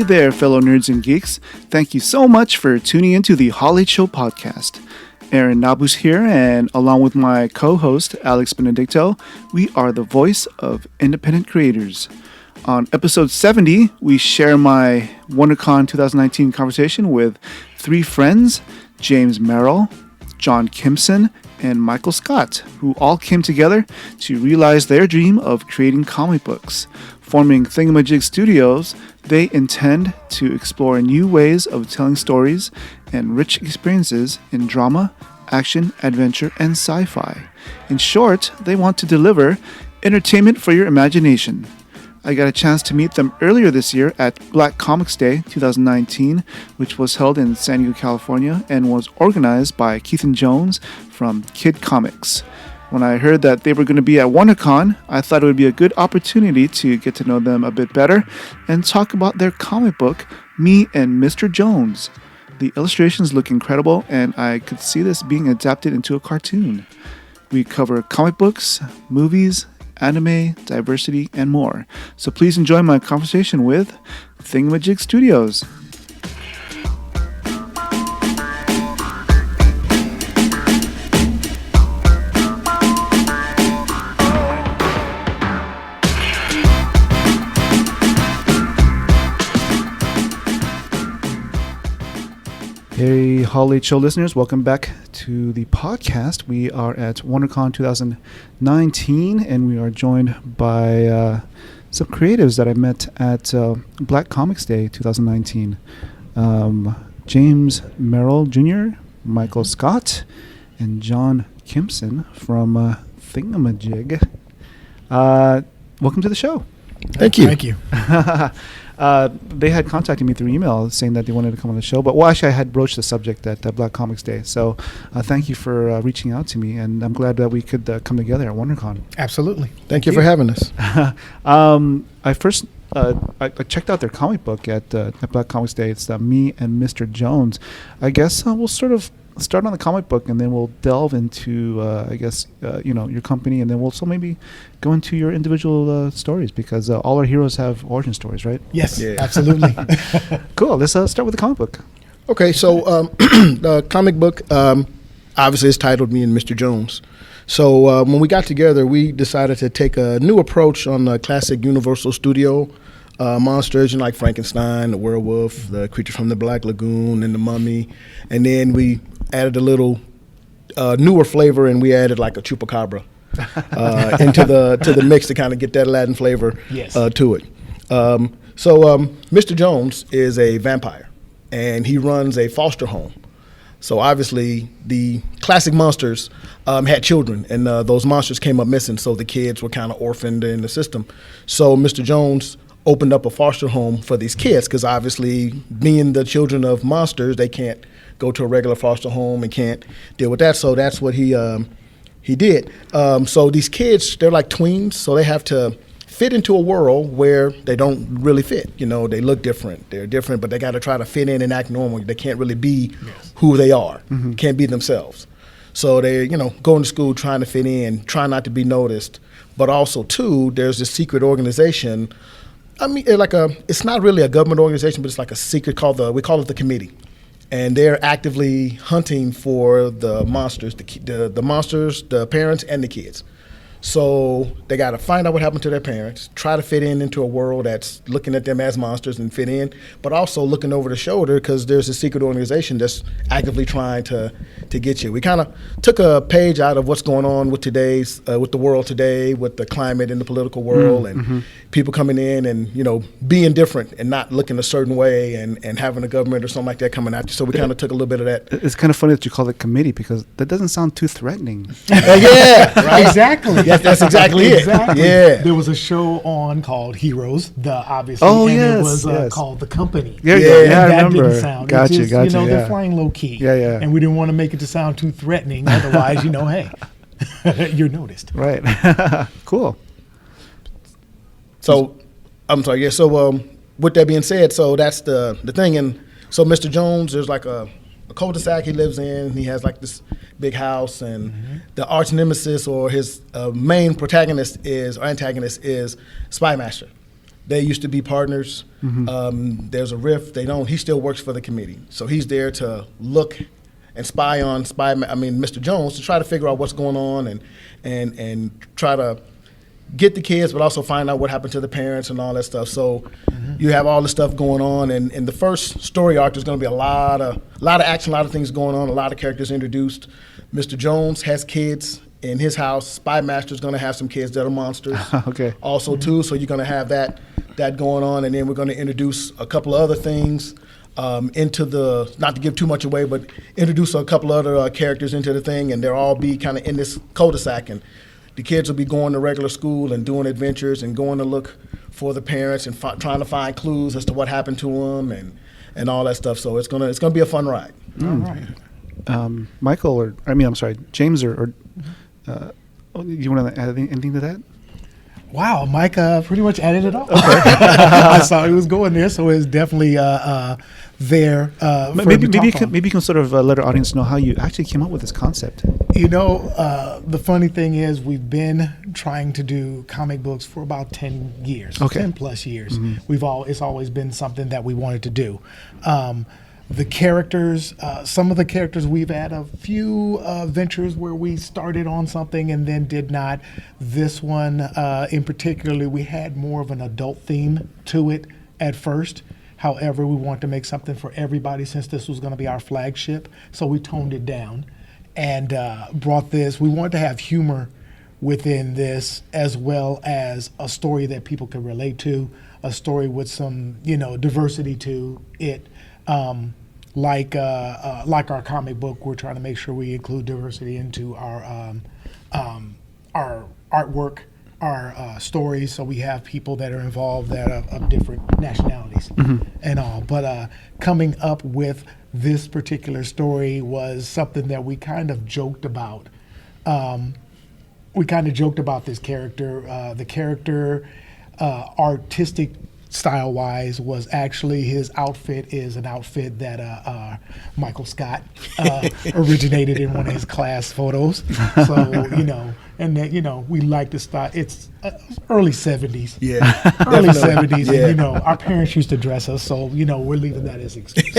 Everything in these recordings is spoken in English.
there, fellow nerds and geeks. Thank you so much for tuning into the Hall H Show podcast. Aaron Nabus here, and along with my co-host, Alex Benedicto, we are the voice of independent creators. On episode 70, we share my WonderCon 2019 conversation with three friends, James Merrill, John Kimpson, and Michael Scott, who all came together to realize their dream of creating comic books. Forming Thing-a-majig Studios, they intend to explore new ways of telling stories and rich experiences in drama, action, adventure, and sci-fi. In short, they want to deliver entertainment for your imagination. I got a chance to meet them earlier this year at Black Comix Day 2019, which was held in San Diego, California, and was organized by Keithan Jones from Kid Comics. When I heard that they were going to be at WonderCon, I thought it would be a good opportunity to get to know them a bit better and talk about their comic book, Me and Mr. Jones. The illustrations look incredible, and I could see this being adapted into a cartoon. We cover comic books, movies, anime, diversity, and more. So please enjoy my conversation with Thing-a-majig Studios. Hey, Hall H Show listeners, welcome back to the podcast. We are at WonderCon 2019, and we are joined by some creatives that I met at Black Comix Day 2019. James Merrill Jr., Michael Scott, and John Kimpson from Thing-a-majig. Welcome to the show. Thank you. Thank you. They had contacted me through email saying that they wanted to come on the show, but actually I had broached the subject at Black Comix Day. So thank you for reaching out to me, and I'm glad that we could come together at WonderCon. Absolutely. Thank you for having us. I first I checked out their comic book at Black Comix Day. It's Me and Mr. Jones. I guess we'll sort of start on the comic book, and then we'll delve into your company, and then we'll also maybe go into your individual stories, because all our heroes have origin stories, right? Yes, Yeah. absolutely. Cool. Let's start with the comic book. Okay, so the comic book obviously is titled Me and Mr. Jones. So when we got together, we decided to take a new approach on the classic Universal Studio monsters, like Frankenstein, the werewolf, the creature from the Black Lagoon, and the mummy. And then we added a little newer flavor, and we added like a chupacabra into the mix to kind of get that Latin flavor to it. So Mr. Jones is a vampire, and he runs a foster home. So obviously the classic monsters had children, and those monsters came up missing, so the kids were kind of orphaned in the system. So Mr. Jones opened up a foster home for these kids, because obviously being the children of monsters, they can't go to a regular foster home and can't deal with that. So that's what he did. So these kids, they're like tweens, so they have to fit into a world where they don't really fit. They look different. They're different, but they got to try to fit in and act normal. They can't really be who they are. Mm-hmm. Can't be themselves. So they, going to school, trying to fit in, trying not to be noticed. But also, too, there's this secret organization. I mean, it's not really a government organization, but it's like a secret we call it the Committee. And they're actively hunting for the monsters, the monsters, the parents, and the kids. So they got to find out what happened to their parents, try to fit into a world that's looking at them as monsters and fit in, but also looking over the shoulder, because there's a secret organization that's actively trying to get you. We kind of took a page out of what's going on with with the world today, with the climate and the political world, and people coming in and, being different and not looking a certain way, and having a government or something like that coming at you. So we kind of took a little bit of that. It's kind of funny that you call it committee, because that doesn't sound too threatening. Yeah, right. Exactly. Yes, that's exactly it. Yeah. There was a show on called Heroes, obviously, it was called The Company. Yeah, and I that remember. didn't sound. Gotcha. They're flying low key. Yeah. And we didn't want to make it to sound too threatening. Otherwise, hey, you're noticed. Right. Cool. So, I'm sorry. Yeah. So, with that being said, so that's the thing, and so Mr. Jones, there's like a cul-de-sac he lives in. He has like this big house, and the arch nemesis, or his main antagonist is Spy Master. They used to be partners. There's a rift. He still works for the committee. So he's there to look and spy on Mr. Jones, to try to figure out what's going on and try to get the kids, but also find out what happened to the parents and all that stuff. So you have all this stuff going on, and in the first story arc, there's going to be a lot of action, a lot of things going on, a lot of characters introduced. Mr. Jones has kids in his house. Spy Master's going to have some kids that are monsters. Okay. Also too, so you're going to have that going on, and then we're going to introduce a couple of other things into the, not to give too much away, but introduce a couple other characters into the thing, and they'll all be kind of in this cul-de-sac, and the kids will be going to regular school and doing adventures and going to look for the parents and trying to find clues as to what happened to them and all that stuff. So it's gonna be a fun ride. All right. Michael, James, or you want to add anything to that? Wow, Mike pretty much added it all. I saw he was going there, so it's definitely there. Maybe you can sort of let our audience know how you actually came up with this concept. The funny thing is, we've been trying to do comic books for about 10 years, 10 plus years. It's always been something that we wanted to do. The characters, some of the characters, we've had a few ventures where we started on something and then did not. This one in particular, we had more of an adult theme to it at first. However, we wanted to make something for everybody since this was going to be our flagship. So we toned it down and brought this. We wanted to have humor within this, as well as a story that people could relate to, a story with some, diversity to it. Like our comic book, we're trying to make sure we include diversity into our artwork, our stories. So we have people that are involved that are of different nationalities and all. But coming up with this particular story was something that we kind of joked about. We kind of joked about this character. The character, artistic style-wise, was actually, his outfit is an outfit that Michael Scott originated in one of his class photos. So, and that, we like the style. It's early 70s. Yeah. Early 70s. Yeah. And, our parents used to dress us, so, we're leaving that as excuse.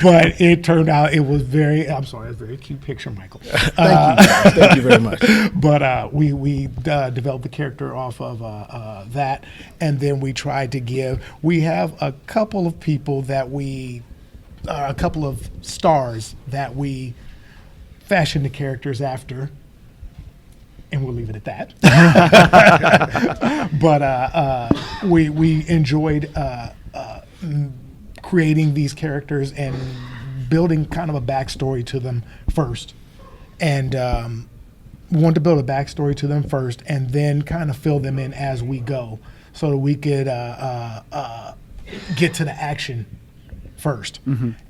But it turned out it was that's a very cute picture, Michael. Thank you very much. But we developed the character off of that, and then we tried to we have a couple of people that a couple of stars that we fashion the characters after, and we'll leave it at that. But we enjoyed creating these characters and building kind of a backstory to them first, and we wanted to build a backstory to them first, and then kind of fill them in as we go, so that we could get to the action first,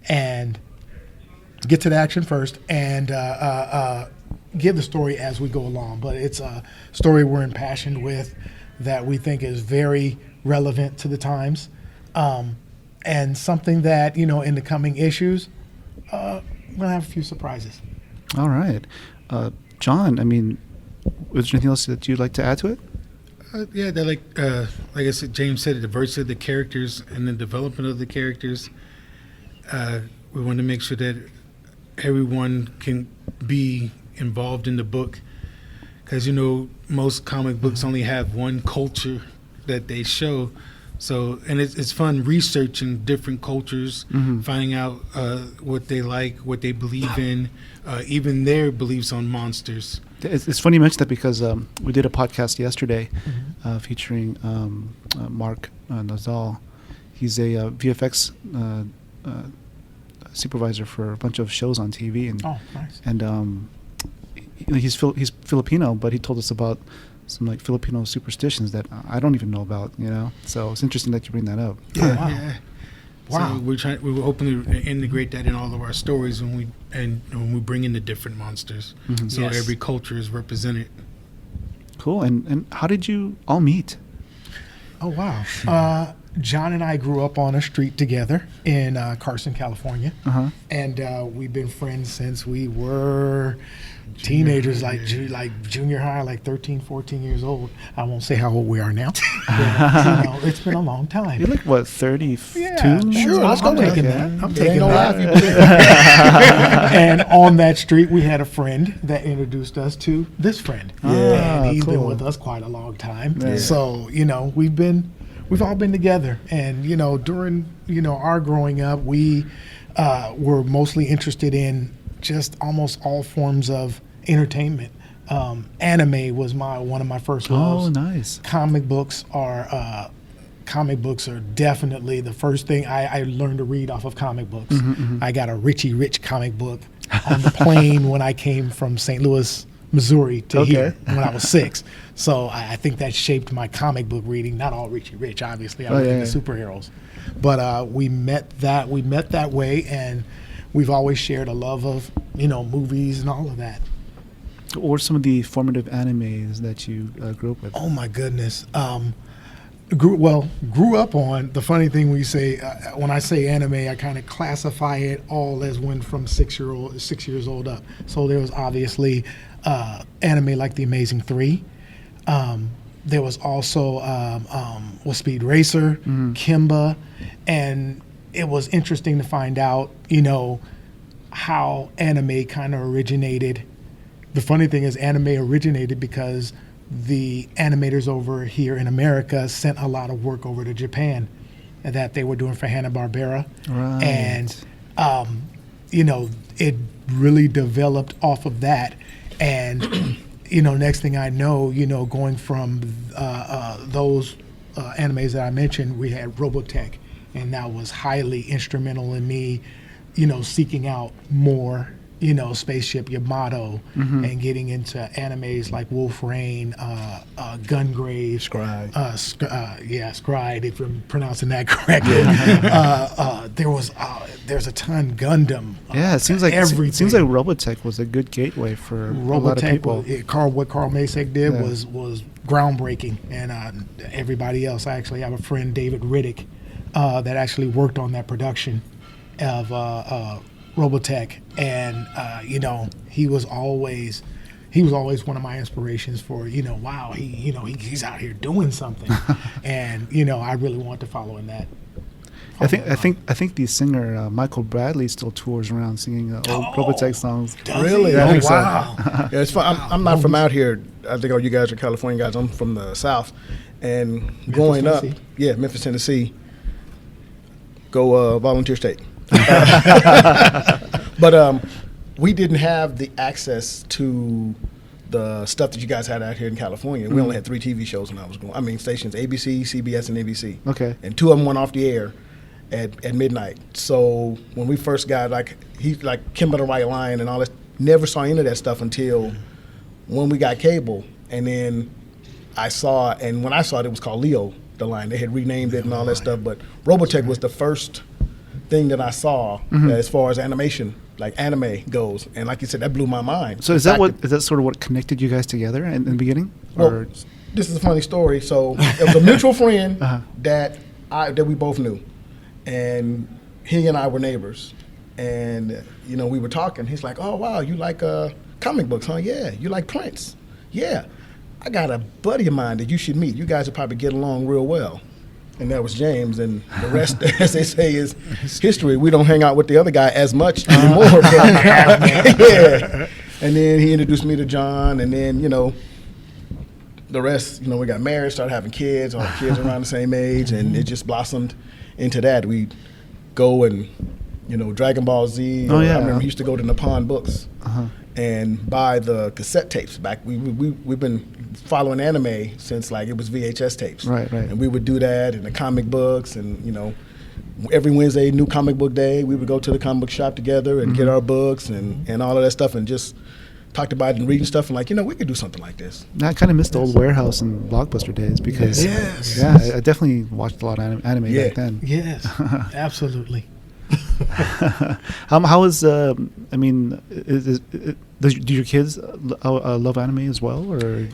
and give the story as we go along. But it's a story we're impassioned with, that we think is very relevant to the times, and something that, in the coming issues, we're going to have a few surprises. All right. John, was there anything else that you'd like to add to it? Yeah, they're like I said, James said, the diversity of the characters and the development of the characters. We want to make sure that everyone can be involved in the book, because most comic books only have one culture that they show. So, and it's fun researching different cultures, finding out what they like, what they believe in, even their beliefs on monsters. It's funny you mention that, because we did a podcast yesterday featuring Mark Nazal. He's a VFX supervisor for a bunch of shows on TV, and nice. And he's Filipino, but he told us about some Filipino superstitions that I don't even know about, So it's interesting that you bring that up. Yeah. Wow. So we're hoping to integrate that in all of our stories when we bring in the different monsters. So every culture is represented. Cool. And how did you all meet? Oh, wow. John and I grew up on a street together in Carson, California, and we've been friends since we were teenagers, like junior high, like 13, 14 years old. I won't say how old we are now. But, it's been a long time. You're like, what, 32? Yeah, Sure, let's go I'm with taking that. that. I'm It taking ain't no that. lie if you believe. And on that street, we had a friend that introduced us to this friend. Yeah, And he's been cool. with us quite a long time. Yeah. So, we've all been together. And, during, our growing up, we were mostly interested in just almost all forms of entertainment. Anime was one of my first loves. Oh, nice. Comic books are definitely the first thing I learned to read off of comic books. I got a Richie Rich comic book on the plane when I came from St. Louis, Missouri to here when I was 6. So I think that shaped my comic book reading. Not all Richie Rich, obviously. I was into superheroes. But we met that way, and we've always shared a love of, movies and all of that. What were some of the formative animes that you grew up with? Oh my goodness. Grew up on. The funny thing when I say anime, I kind of classify it all as one from 6 years old up. So there was obviously anime like The Amazing 3. There was also Speed Racer, Kimba, and it was interesting to find out, how anime kind of originated. The funny thing is, anime originated because the animators over here in America sent a lot of work over to Japan that they were doing for Hanna-Barbera. Right. And, it really developed off of that. And, next thing I know, going from those animes that I mentioned, we had Robotech, and that was highly instrumental in me, seeking out more Spaceship Yamato, and getting into animes like Wolf Rain, Gungrave, Scribe. Scribe, if I'm pronouncing that correctly. There's a ton. Gundam. Yeah, it seems like everything. It seems like Robotech was a good gateway for a lot of people. What Carl Masek did was groundbreaking, and everybody else. I actually have a friend, David Riddick, that actually worked on that production of Robotech, and he was always one of my inspirations for wow, he's out here doing something. And I really want to follow in that. I think the singer Michael Bradley still tours around singing old Robotech songs. Really? Yeah, I think so. Wow. Yeah, it's fun. I'm not from out here. I think all you guys are California guys. I'm from the South, and growing up, Tennessee. Memphis, Tennessee. Go Volunteer State. But we didn't have the access to the stuff that you guys had out here in California. We only had 3 TV shows when I was going. I mean, stations: ABC, CBS, and NBC. Okay. And 2 of them went off the air at midnight. So when we first got Kimba the White Lion and all that, never saw any of that stuff until when we got cable. And then when I saw it, it was called Leo the Lion. They had renamed it and all that stuff. But Robotech was the first thing that I saw as far as animation, like anime goes, and like you said, that blew my mind. So is that sort of what connected you guys together in the beginning? Well, this is a funny story. So it was a mutual friend that we both knew, and he and I were neighbors, and we were talking. He's like, "Oh wow, you like comic books, huh? Yeah. You like Prince? Yeah. I got a buddy of mine that you should meet. You guys would probably get along real well." And that was James, and the rest, as they say, is history. We don't hang out with the other guy as much anymore. But, yeah. And then he introduced me to John, and then, the rest, we got married, started having kids, all the kids around the same age, and it just blossomed into that. We'd go and, Dragon Ball Z. Oh, yeah. I remember we used to go to Nippon Books and buy the cassette tapes. Back we've been following anime since it was VHS tapes. Right. And we would do that in the comic books, and every Wednesday, new comic book day, we would go to the comic book shop together and get our books and all of that stuff, and just talked about it and reading stuff, and we could do something like this. I kind of missed the old Warehouse and Blockbuster days because I definitely watched a lot of anime back then. Yes, absolutely. How is do your kids love anime as well, or?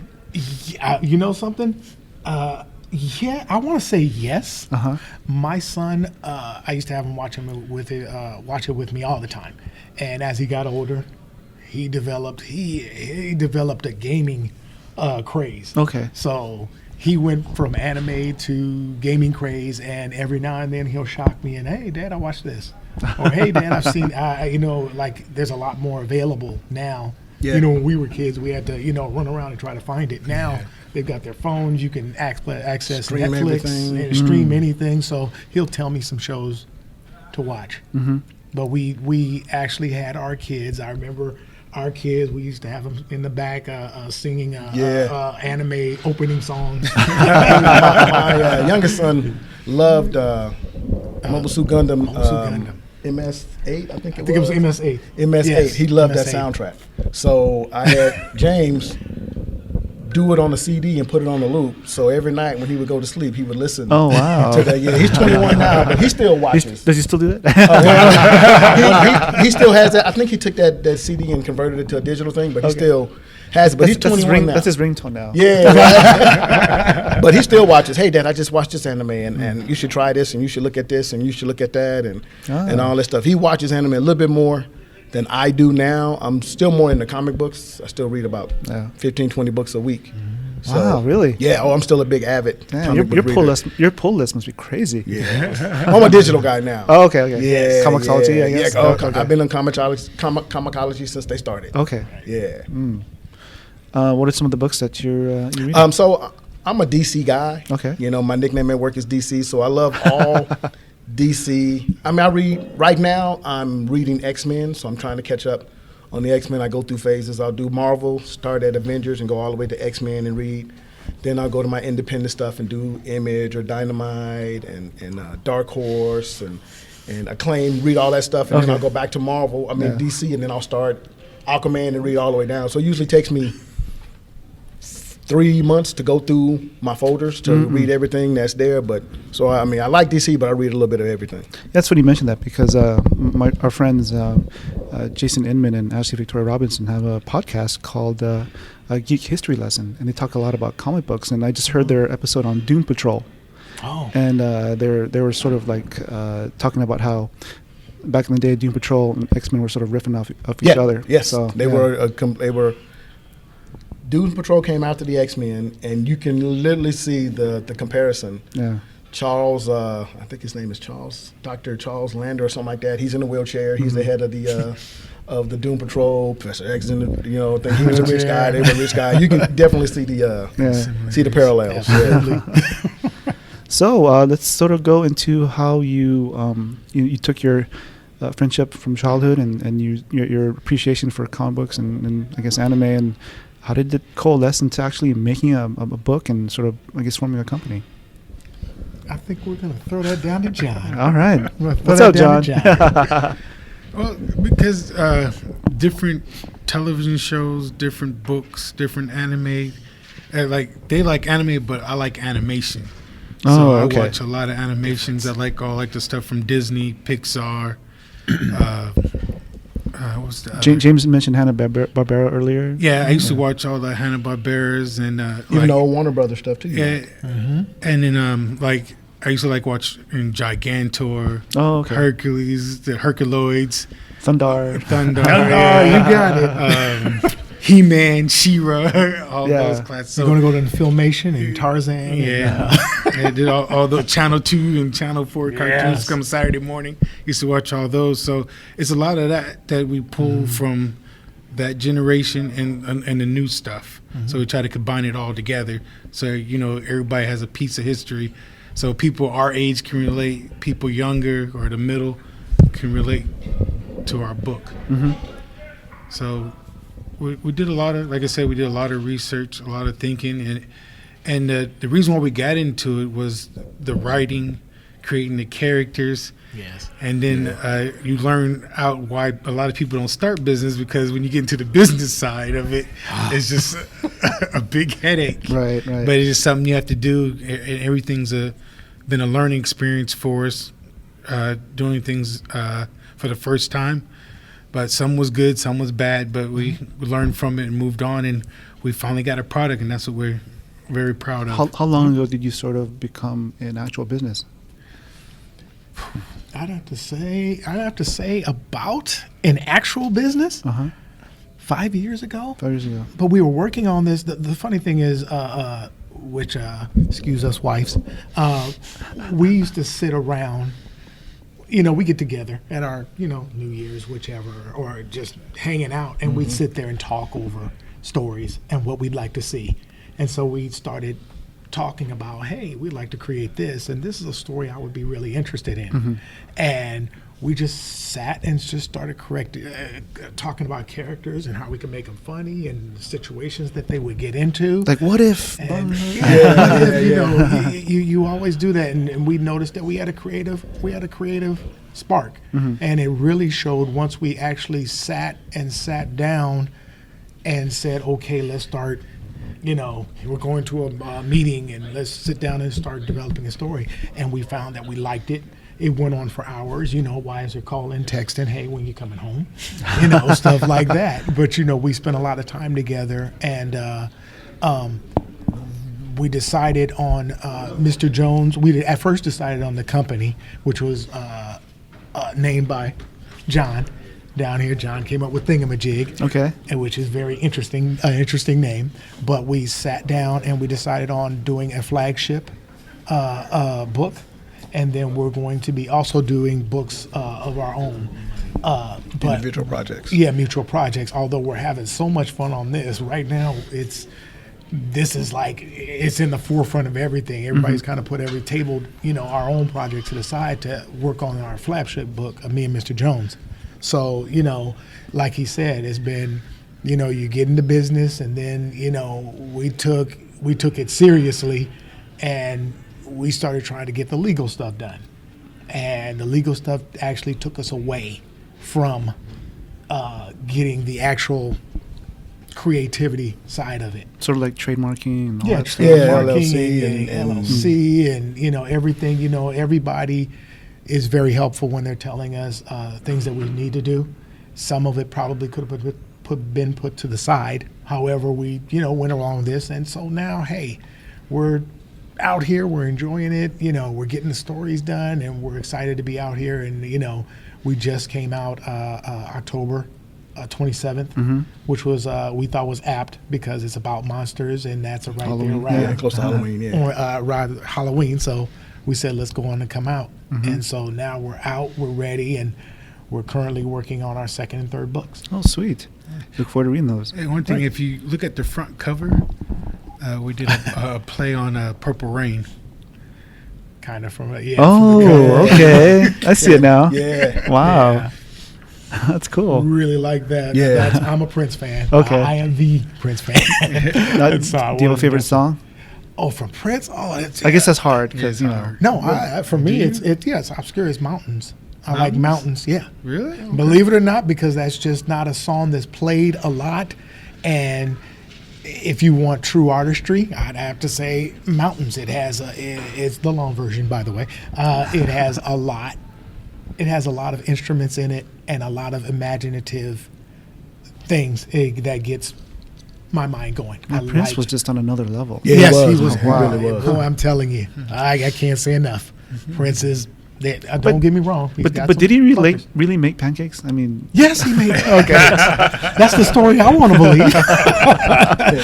You know something? Yeah, I want to say yes. Uh-huh. My son, I used to have him watch it with me all the time, and as he got older, he developed a gaming craze. Okay. So he went from anime to gaming craze, and every now and then he'll shock me and, hey, Dad, I watched this, or hey, Dad, I've seen. Like there's a lot more available now. Yeah. When we were kids, we had to run around and try to find it. Now they've got their phones. You can access Stream Netflix everything. and stream anything. So he'll tell me some shows to watch. Mm-hmm. But we actually had our kids. I remember our kids. We used to have them in the back singing anime opening songs. My youngest son loved Mobile Suit Gundam. MS-8, I think it was. MS-8. MS-8. Yes, He loved MS-8. that soundtrack. So I had James do it on a CD and put it on a loop. So every night when he would go to sleep, he would listen. Oh, wow. To that. Yeah, he's 21 now, but he still watches. Does he still do that? He still has that. I think he took that CD and converted it to a digital thing, but he still has it. But he's 21 now. That's his ringtone now. Yeah, right. But he still watches. Hey, Dad, I just watched this anime, and you should try this, and you should look at this, and you should look at that, and all this stuff. He watches anime a little bit more than I do now. I'm still more into comic books. I still read about 15, 20 books a week. So, Wow, really? Yeah. Oh, I'm still a big avid. Damn, comic your book pull reader. list. Your pull list must be crazy. Yeah. I'm a digital guy now. Oh, okay. Yeah. Comixology, I guess. Yeah. Okay. I've been in comicology since they started. Okay. Yeah. What are some of the books that you're reading? So I'm a DC guy. Okay. My nickname at work is DC, so I love all DC. I mean, I read right now. I'm reading X-Men, so I'm trying to catch up on the X-Men. I go through phases. I'll do Marvel, start at Avengers, and go all the way to X-Men and read. Then I'll go to my independent stuff and do Image or Dynamite and Dark Horse and Acclaim. Read all that stuff, and then I'll go back to Marvel. DC, and then I'll start Aquaman and read all the way down. So it usually takes me 3 months to go through my folders to read everything that's there. But so I like DC, but I read a little bit of everything. That's funny you mentioned that because our friends Jason Inman and Ashley Victoria Robinson have a podcast called A Geek History Lesson, and they talk a lot about comic books. And I just heard their episode on Doom Patrol. Oh. And they were sort of like talking about how back in the day, Doom Patrol and X-Men were sort of riffing off each other. Yes, so, they were. Doom Patrol came after the X-Men, and you can literally see the comparison. Yeah. Charles, I think his name is Dr. Charles Lander or something like that. He's in a wheelchair. He's the head of the Doom Patrol. Professor X, thing. He was a rich guy. They were a rich guy. You can definitely see the parallels. Yeah. So let's sort of go into how you took your friendship from childhood and your appreciation for comic books and I guess anime, and how did it coalesce into actually making a book and sort of, I guess, forming a company? I think we're going to throw that down to John. All right. What's up, John? Well, because different television shows, different books, different anime. They like anime, but I like animation. So I watch a lot of animations. I like all the stuff from Disney, Pixar. What's the James mentioned Hanna-Barbera earlier. Yeah, I used to watch all the Hanna-Barberas and even old Warner Brothers stuff too. Yeah, and then I used to watch Gigantor, Hercules, the Herculoids, Thundar. You got it. He-Man, She-Ra, all those classes. So, you're going to go to Filmation and Tarzan. Yeah. I did all the Channel 2 and Channel 4 cartoons come Saturday morning. Used to watch all those. So it's a lot of that we pull from that generation and the new stuff. So we try to combine it all together. So, everybody has a piece of history. So people our age can relate, people younger or the middle can relate to our book. So we did a lot of, like I said, we did a lot of research, a lot of thinking, and the reason why we got into it was the writing, creating the characters. Yes. And then you learn out why a lot of people don't start business, because when you get into the business side of it, it's just a big headache. Right. But it's just something you have to do, and everything's been a learning experience for us, doing things for the first time. But some was good, some was bad, but we learned from it and moved on, and we finally got a product, and that's what very proud of. How long ago did you sort of become an actual business? I'd have to say about an actual business. 5 years ago. 5 years ago. But we were working on this. The funny thing is, which excuse us wives, we used to sit around. We get together at our New Year's, whichever, or just hanging out, and we'd sit there and talk over stories and what we'd like to see. And so we started talking about, hey, we'd like to create this, and this is a story I would be really interested in. And we just sat and just started talking about characters and how we could make them funny and the situations that they would get into. Like, what if? And you always do that, and we noticed that we had a creative spark, and it really showed once we actually sat down and said, okay, let's start. We're going to a meeting and let's sit down and start developing a story. And we found that we liked it. It went on for hours. Wives are calling, texting, hey, when you coming home? Stuff like that. But, we spent a lot of time together, and we decided on Mr. Jones. We at first decided on the company, which was named by John. Down here, John came up with Thing-a-majig, and which is very interesting name. But we sat down and we decided on doing a flagship book, and then we're going to be also doing books of our own. Individual projects. Yeah, mutual projects. Although we're having so much fun on this right now, it's in the forefront of everything. Everybody's kind of put our own projects to the side to work on our flagship book of me and Mr. Jones. So, like he said, it's been, you get into business, and then, we took it seriously, and we started trying to get the legal stuff done. And the legal stuff actually took us away from getting the actual creativity side of it. Sort of like trademarking and all that stuff. Trademarking and LLC and everything. Everybody is very helpful when they're telling us things that we need to do. Some of it probably could have been put to the side. However, we went along this, and so now, hey, we're out here, we're enjoying it. We're getting the stories done, and we're excited to be out here. And we just came out October 27th, which was we thought was apt because it's about monsters, and that's Halloween. there around Close to Halloween. around Halloween. So we said, let's go on and come out. And so now we're out, we're ready, and we're currently working on our second and third books. Oh, sweet. Look forward to reading those. Hey, one thing, if you look at the front cover, we did a play on Purple Rain. Kind of from okay. I see it now. Yeah. Wow. Yeah. That's cool. Really like that. Yeah. I'm a Prince fan. Okay. I am the Prince fan. Do you have a favorite song? Oh, from Prince? Oh, I guess that's hard because, No, for me, it's obscure. It's mountains. I like mountains. Yeah. Really? Okay. Believe it or not, because that's just not a song that's played a lot. And if you want true artistry, I'd have to say mountains. It's the long version, by the way. It has a lot. It has a lot of instruments in it and a lot of imaginative things that gets my mind going. Prince was just on another level. Yeah, yes, he was. He really was. Boy, I'm telling you, I can't say enough. Prince is. Don't get me wrong. But did he really make pancakes? I mean, yes, he made. Okay, that's the story I want to believe.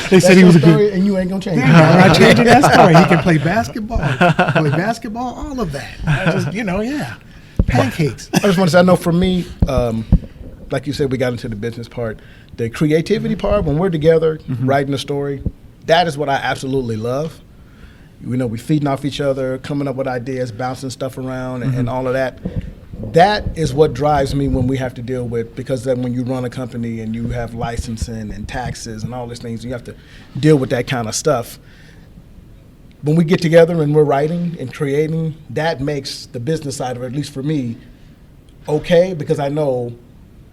They said he was a good, and you ain't gonna change it. I'm not changing that story. He can play basketball, all of that. Pancakes. I just want to say, I know for me, like you said, we got into the business part. The creativity part, when we're together writing a story, that is what I absolutely love. We feeding off each other, coming up with ideas, bouncing stuff around, and all of that. That is what drives me when we have to deal with, because then when you run a company and you have licensing and taxes and all these things, you have to deal with that kind of stuff. When we get together and we're writing and creating, that makes the business side of it, at least for me, okay, because I know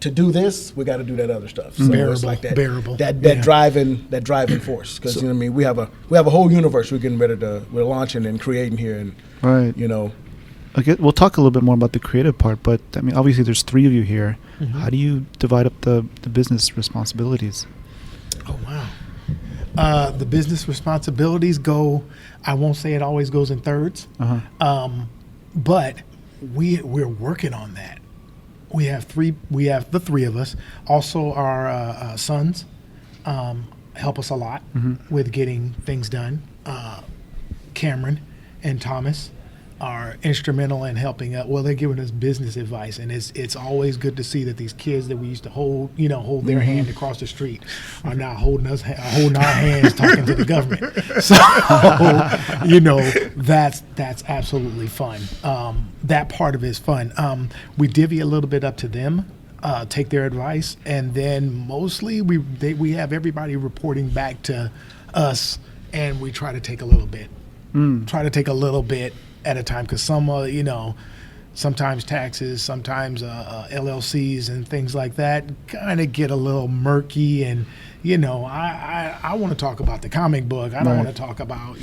to do this, we got to do that other stuff. So it's like that, bearable. That driving force. Because we have a whole universe we're getting ready we're launching and creating here, and right. Okay, we'll talk a little bit more about the creative part, but I mean, obviously there's three of you here. How do you divide up the business responsibilities? Oh, wow. The business responsibilities go, I won't say it always goes in thirds, but we're working on that. We have the three of us. Also, our sons help us a lot with getting things done. Cameron and Thomas are instrumental in helping us. Well, they're giving us business advice, and it's always good to see that these kids that we used to hold their hand across the street are now holding our hands talking to the government. So, that's absolutely fun. That part of it is fun. We divvy a little bit up to them, take their advice, and then mostly we have everybody reporting back to us, and we try to take a little bit. Try to take a little bit at a time, because sometimes taxes, sometimes LLCs and things like that kind of get a little murky, and I want to talk about the comic book. I don't want to talk about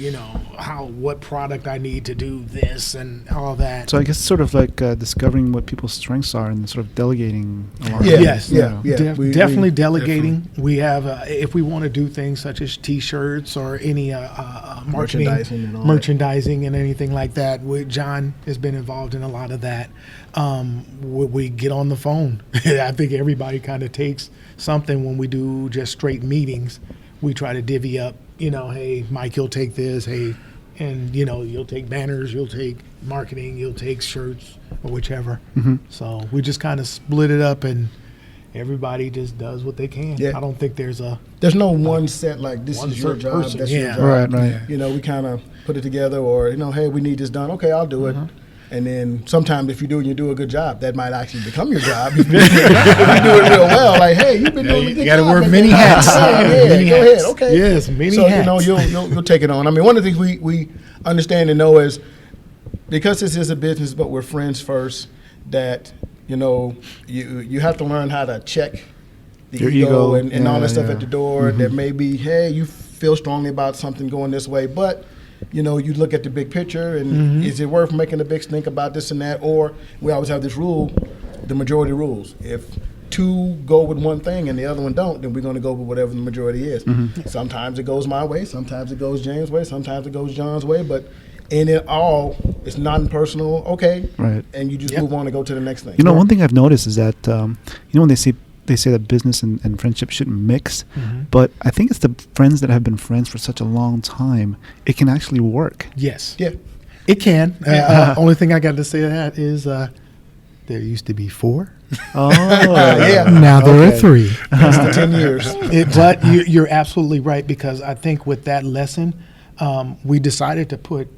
what product I need to do this and all that. So I guess sort of like discovering what people's strengths are and sort of delegating along. Definitely delegating. We have if we want to do things such as T-shirts or any merchandising and anything like that. John has been involved in a lot of that. We get on the phone. I think everybody kind of takes something when we do just straight meetings. We try to divvy up, hey, Mike, you'll take this, hey, and you'll take banners, you'll take marketing, you'll take shirts or whichever. So we just kind of split it up, and everybody just does what they can. Yeah. I don't think there's no one set like this is your job, person. That's your job. Right. We kind of put it together, or hey, we need this done. Okay, I'll do it. And then sometimes if you do a good job, that might actually become your job. If you do it real well, like, hey, you've been doing a good job. You got to wear many hats. Go ahead. Okay. Yes, many hats. So, you'll take it on. I mean, one of the things we understand and know is, because this is a business, but we're friends first, that, you have to learn how to check your ego and all that stuff at the door. There may be, hey, you feel strongly about something going this way, but you look at the big picture, and is it worth making a big stink about this and that? Or we always have this rule, the majority rules. If two go with one thing and the other one don't, then we're going to go with whatever the majority is. Sometimes it goes my way, sometimes it goes James' way, sometimes it goes John's way, but in it all, it's non-personal, okay? Right. And you just move on and go to the next thing. One thing I've noticed is that, when they say that business and friendship shouldn't mix, but I think it's the friends that have been friends for such a long time, it can actually work. Yes. Yeah. It can. Only thing I got to say to that is there used to be 4. Oh. Now there are 3. That's the 10 years. But you're absolutely right, because I think with that lesson, we decided to put,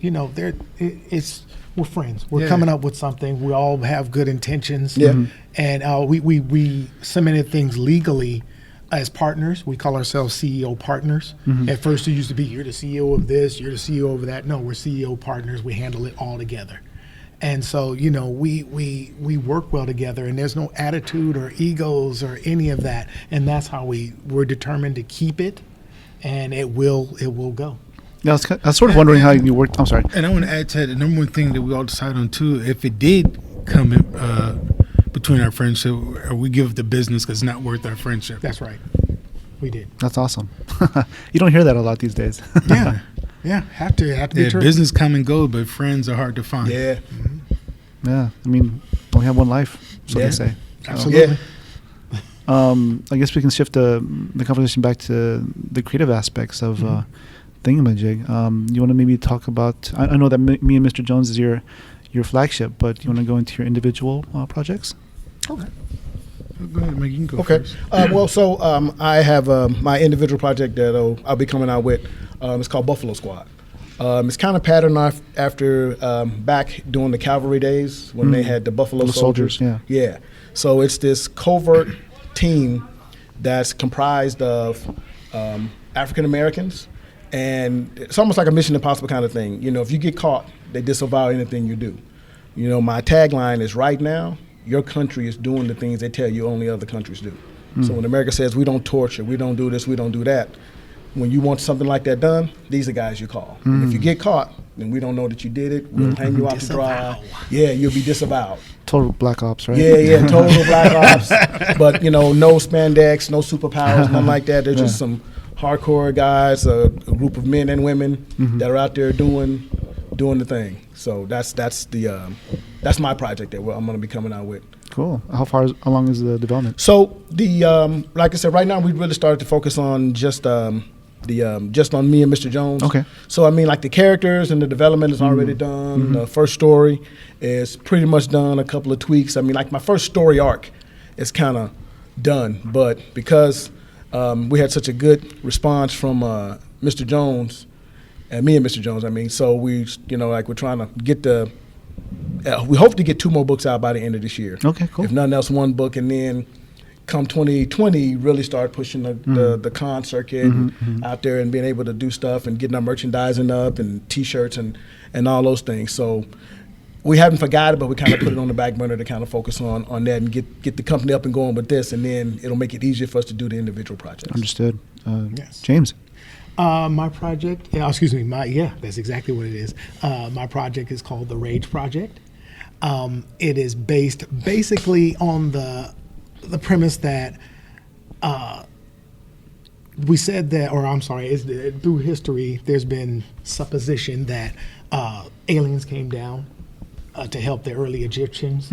we're friends. We're coming up with something. We all have good intentions. Yeah. And we cemented things legally as partners. We call ourselves CEO partners. At first it used to be, you're the CEO of this, you're the CEO of that. No, we're CEO partners. We handle it all together. And so, we work well together, and there's no attitude or egos or any of that. And that's how we're determined to keep it, and it will go. Yeah, I was sort of wondering how you worked. I'm sorry. And I want to add to that, the number one thing that we all decide on too, if it did come in, between our friendship, or we give the business because it's not worth our friendship. That's right. We did. That's awesome. You don't hear that a lot these days. Yeah. Have to be true. Business come and go, but friends are hard to find. Yeah. Yeah. I mean, only have one life, so they say. Absolutely. I guess we can shift the conversation back to the creative aspects of Thing-a-majig. You want to maybe talk about? I know that me and Mr. Jones is your flagship, but you want to go into your individual projects? Okay. Go ahead, Mike. You can go first. I have my individual project that I'll be coming out with. It's called Buffalo Squad. It's kind of patterned after back during the cavalry days when they had the Buffalo Soldiers. Yeah. So it's this covert team that's comprised of African Americans. And it's almost like a Mission Impossible kind of thing. If you get caught, they disavow anything you do. My tagline is, right now, your country is doing the things they tell you only other countries do. So when America says we don't torture, we don't do this, we don't do that, when you want something like that done, these are guys you call. And if you get caught, then we don't know that you did it. We'll hang you out to dry. Yeah, you'll be disavowed. Total Black Ops, right? Yeah, total Black Ops. But, no spandex, no superpowers, nothing like that. There's just some hardcore guys, a group of men and women that are out there doing the thing. So that's my project that I'm going to be coming out with. Cool. How along is the development? So like I said, right now we really started to focus on just on me and Mr. Jones. Okay. So I mean, like the characters and the development is already done. The first story is pretty much done. A couple of tweaks. I mean, like my first story arc is kind of done, but because we had such a good response from Mr. Jones and me and Mr. Jones. I mean, so we're trying to get we hope to get 2 more books out by the end of this year. Okay, cool. If nothing else, 1 book, and then come 2020, really start pushing the con circuit out there and being able to do stuff and getting our merchandising up and T-shirts and all those things. So we haven't forgot it, but we kind of put it on the back burner to kind of focus on that and get the company up and going with this, and then it'll make it easier for us to do the individual projects. Understood. Yes. James. My project, that's exactly what it is. My project is called The Rage Project. It is based basically on the premise that we said that, through history, there's been supposition that aliens came down to help the early Egyptians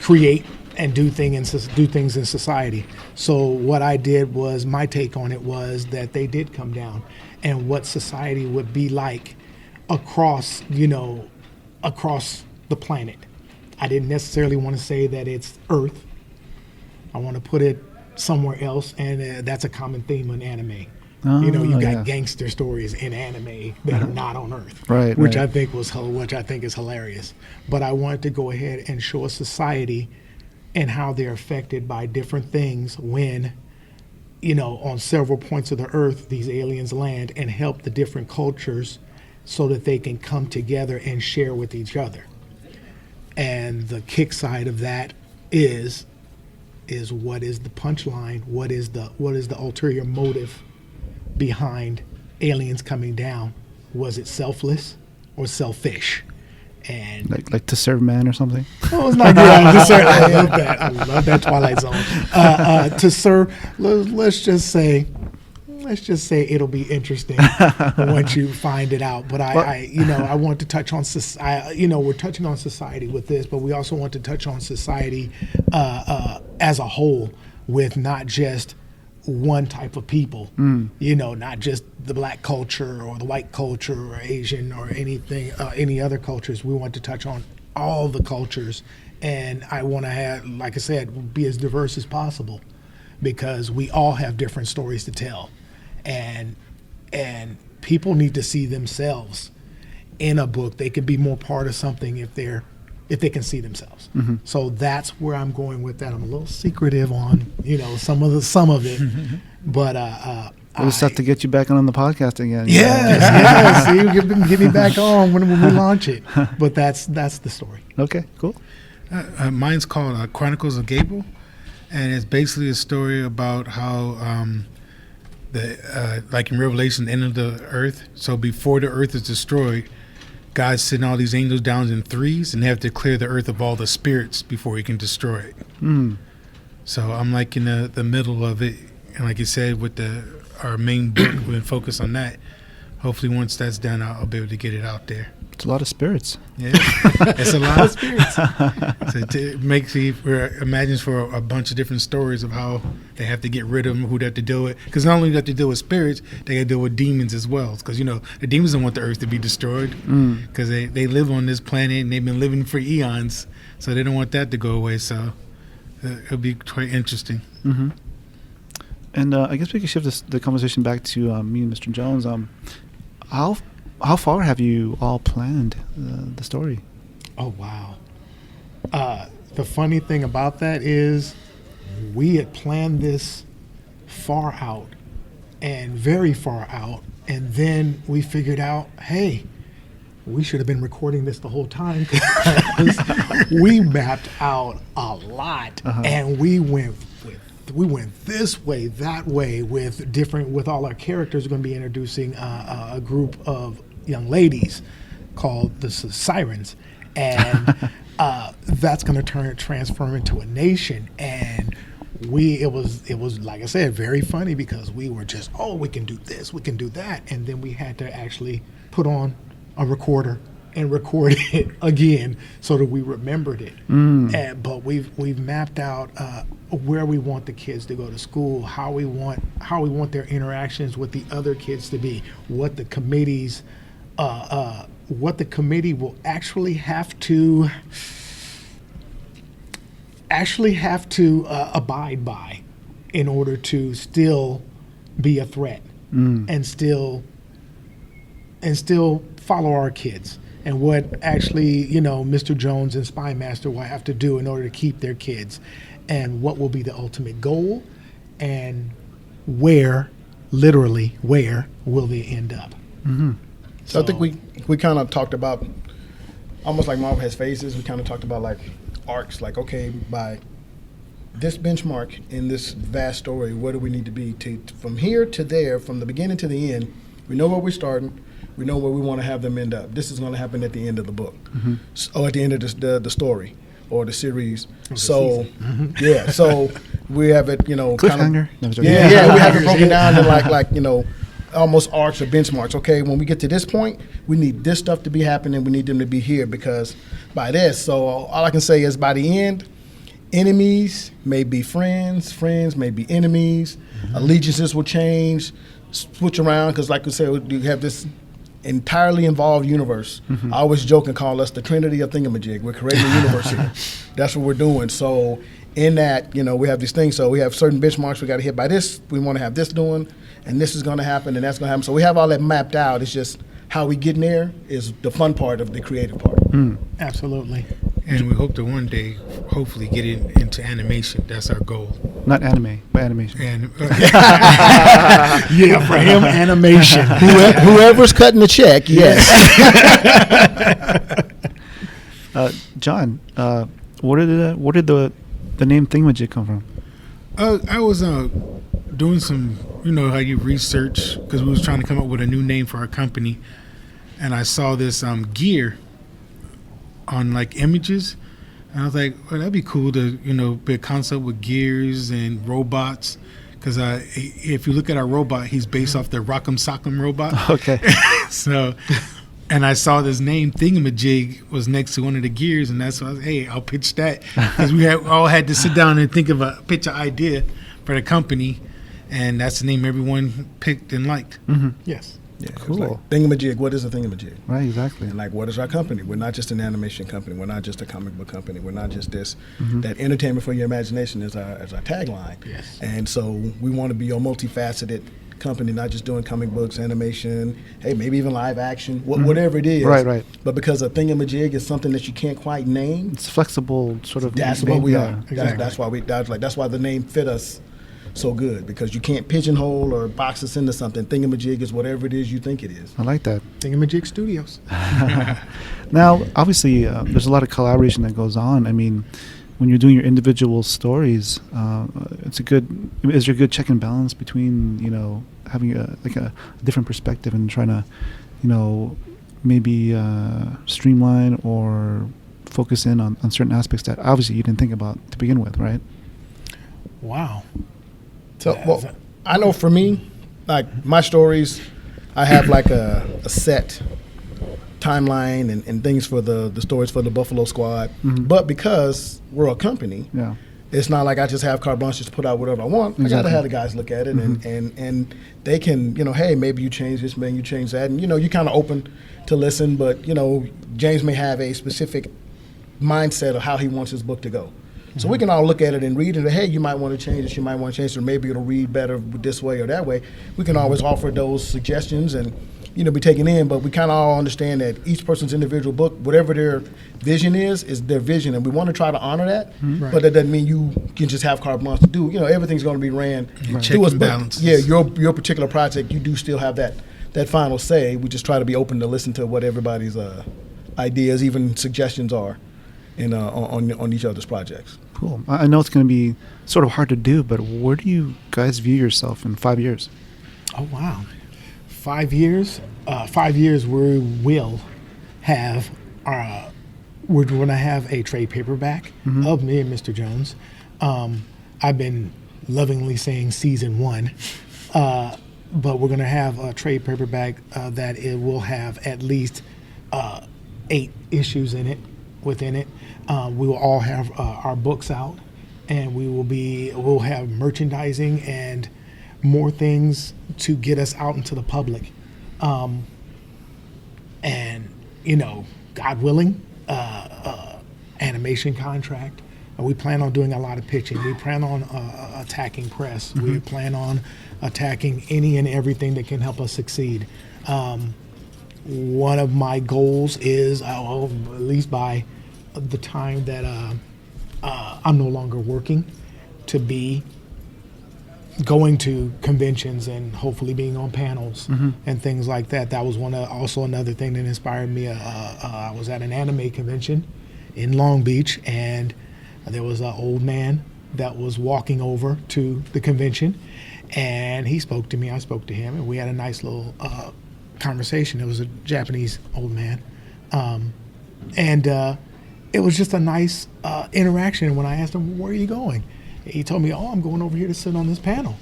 create and do things in society. So what I did was, my take on it was that they did come down, and what society would be like across the planet. I didn't necessarily want to say that it's Earth. I want to put it somewhere else, and that's a common theme in anime. You got gangster stories in anime that are not on Earth, right? Which I think is hilarious. But I wanted to go ahead and show a society and how they're affected by different things when, on several points of the Earth, these aliens land and help the different cultures so that they can come together and share with each other. And the kick side of that is what is the punchline? What is the ulterior motive behind aliens coming down? Was it selfless or selfish? And like to serve man or something? Oh, it's not good. I love that. I love that Twilight Zone. To serve. Let's just say it'll be interesting once you find it out. But I want to touch on society. We're touching on society with this, but we also want to touch on society as a whole, with not just one type of people. Not just the black culture or the white culture or Asian or anything, any other cultures. We want to touch on all the cultures, and I want to have, like I said, be as diverse as possible, because we all have different stories to tell. And people need to see themselves in a book. They can be more part of something if they can see themselves. So that's where I'm going with that. I'm a little secretive on some of it, but we'll just have to get you back on the podcast again. Yes. See, get me back on when we launch it. But that's the story. Okay, cool. Mine's called Chronicles of Gable, and it's basically a story about how like in Revelation, the end of the earth. So before the earth is destroyed, God's sending all these angels down in threes, and they have to clear the earth of all the spirits before he can destroy it. So I'm like in the middle of it, and like you said, with our main book, we're going to focus on that. Hopefully once that's done, I'll be able to get it out there. It's a lot of spirits. Yeah, it's a lot of spirits. So it makes you imagines for a bunch of different stories of how they have to get rid of them, who they have to deal with. Because not only do they have to deal with spirits, they got to deal with demons as well. Because the demons don't want the earth to be destroyed, because they live on this planet and they've been living for eons, so they don't want that to go away. So it'll be quite interesting. And I guess we could shift the conversation back to me and Mr. Jones. How far have you all planned the story? Oh, wow. The funny thing about that is we had planned this far out, and very far out, and then we figured out, hey, we should have been recording this the whole time, because we mapped out a lot, and we went this way, that way, with all our characters. We're going to be introducing a group of young ladies called the Sirens, and that's going to transform into a nation. And it was like I said, very funny because we were just, we can do this, we can do that, and then we had to actually put on a recorder and record it again so that we remembered it. But we've mapped out where we want the kids to go to school, how we want their interactions with the other kids to be, what the committees, what the committee will actually have to abide by in order to still be a threat and still follow our kids, and what actually, Mr. Jones and Spy Master will have to do in order to keep their kids, and what will be the ultimate goal, and literally where will they end up. So I think we kind of talked about, almost like Marvel has phases, we kind of talked about like arcs, like, okay, by this benchmark in this vast story, where do we need to be from here to there, from the beginning to the end? We know where we're starting. We know where we want to have them end up. This is going to happen at the end of the book, or at the end of the story or the series. So we have it, cliffhanger. We have it broken down to like almost arcs or benchmarks. Okay, when we get to this point, we need this stuff to be happening. We need them to be here because by this. So all I can say is by the end, enemies may be friends, friends may be enemies. Allegiances will change, switch around because, like we said, you have this entirely involved universe. I always joke and call us the Trinity of Thing-a-majig. We're creating a universe here. That's what we're doing. So in that, we have these things. So we have certain benchmarks we got to hit by this. We want to have this doing, and this is going to happen, and that's going to happen. So we have all that mapped out. It's just how we get in there is the fun part of the creative part. Absolutely. And we hope to one day, hopefully, get it into animation. That's our goal. Not anime, but animation. And yeah, for him, animation. Whoever's cutting the check, yes. John, where did the name Thingamajig come from? I was doing some, how you research, because we was trying to come up with a new name for our company, and I saw this gear on like images, and I was like, well, that'd be cool to be a concept with gears and robots, because if you look at our robot, he's based off the Rock'em Sock'em robot. Okay. So, and I saw this name Thingamajig was next to one of the gears, and that's why I was, hey, I'll pitch that, because we all had to sit down and think of a pitch an idea for the company, and that's the name everyone picked and liked. Yes. Yeah, cool. Like, Thingamajig, what is a Thingamajig? Right, exactly. And like, what is our company? We're not just an animation company. We're not just a comic book company. We're not just this. That entertainment for your imagination is our tagline. Yes. And so we want to be a multifaceted company, not just doing comic books, animation, hey, maybe even live action, whatever it is. Right. But because a Thingamajig is something that you can't quite name. It's flexible, sort of. That's what we are. Exactly. That's why the name fit us so good, because you can't pigeonhole or box us into something. Thingamajig is whatever it is you think it is. I like that. Thing-a-majig Studios. Now, obviously, there's a lot of collaboration that goes on. I mean, when you're doing your individual stories, is there a good check and balance between having a different perspective and trying to maybe streamline or focus in on certain aspects that obviously you didn't think about to begin with, right? Wow. So, I know for me, like my stories, I have like a set timeline and things for the stories for the Buffalo Squad. But because we're a company, it's not like I just have carte blanche to put out whatever I want. Exactly. I got to have the guys look at it and they can, hey, maybe you change this, maybe you change that. And, you kind of open to listen, but, James may have a specific mindset of how he wants his book to go. So we can all look at it and read it. Hey, you might want to change this. You might want to change it. Or maybe it'll read better this way or that way. We can always offer those suggestions and, be taken in. But we kind of all understand that each person's individual book, whatever their vision is their vision, and we want to try to honor that. Right. But that doesn't mean you can just have carte blanche to do. Everything's going to be ran Check through us. and But balances. yeah, your particular project, you do still have that final say. We just try to be open to listen to what everybody's ideas, even suggestions are, on each other's projects. Cool. I know it's going to be sort of hard to do, but where do you guys view yourself in 5 years? Oh, wow. 5 years? 5 years we will have we're going to have a trade paperback of me and Mr. Jones. I've been lovingly saying season 1. But we're going to have a trade paperback that it will have at least 8 issues within it. We will all have our books out, and we'll have merchandising and more things to get us out into the public. And God willing, animation contract. We plan on doing a lot of pitching. We plan on attacking press. Mm-hmm. We plan on attacking any and everything that can help us succeed. One of my goals is, at least by the time that I'm no longer working, to be going to conventions and hopefully being on panels and things like that. That was also another thing that inspired me. I was at an anime convention in Long Beach, and there was an old man that was walking over to the convention, and he spoke to me. I spoke to him, and we had a nice little conversation. It was a Japanese old man, and it was just a nice interaction. When I asked him, "Where are you going?" He told me, "Oh, I'm going over here to sit on this panel."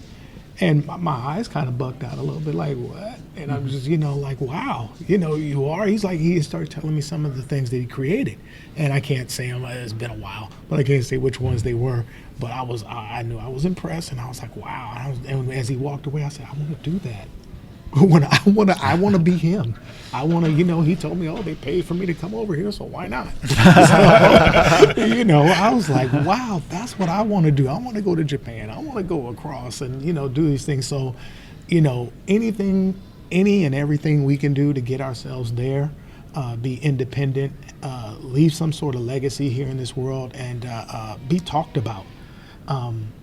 And my eyes kind of bugged out a little bit, like, what? And I'm just, like, wow, you are? He's like, he started telling me some of the things that he created. And I can't say them, it's been a while, but I can't say which ones they were. But I knew I was impressed, and I was like, wow. And as he walked away, I said, I want to do that. I want to be him. I want to, he told me, oh, they paid for me to come over here, so why not? So, I was like, wow, that's what I want to do. I want to go to Japan. I want to go across and, do these things. So, anything, any and everything we can do to get ourselves there, be independent, leave some sort of legacy here in this world, and be talked about.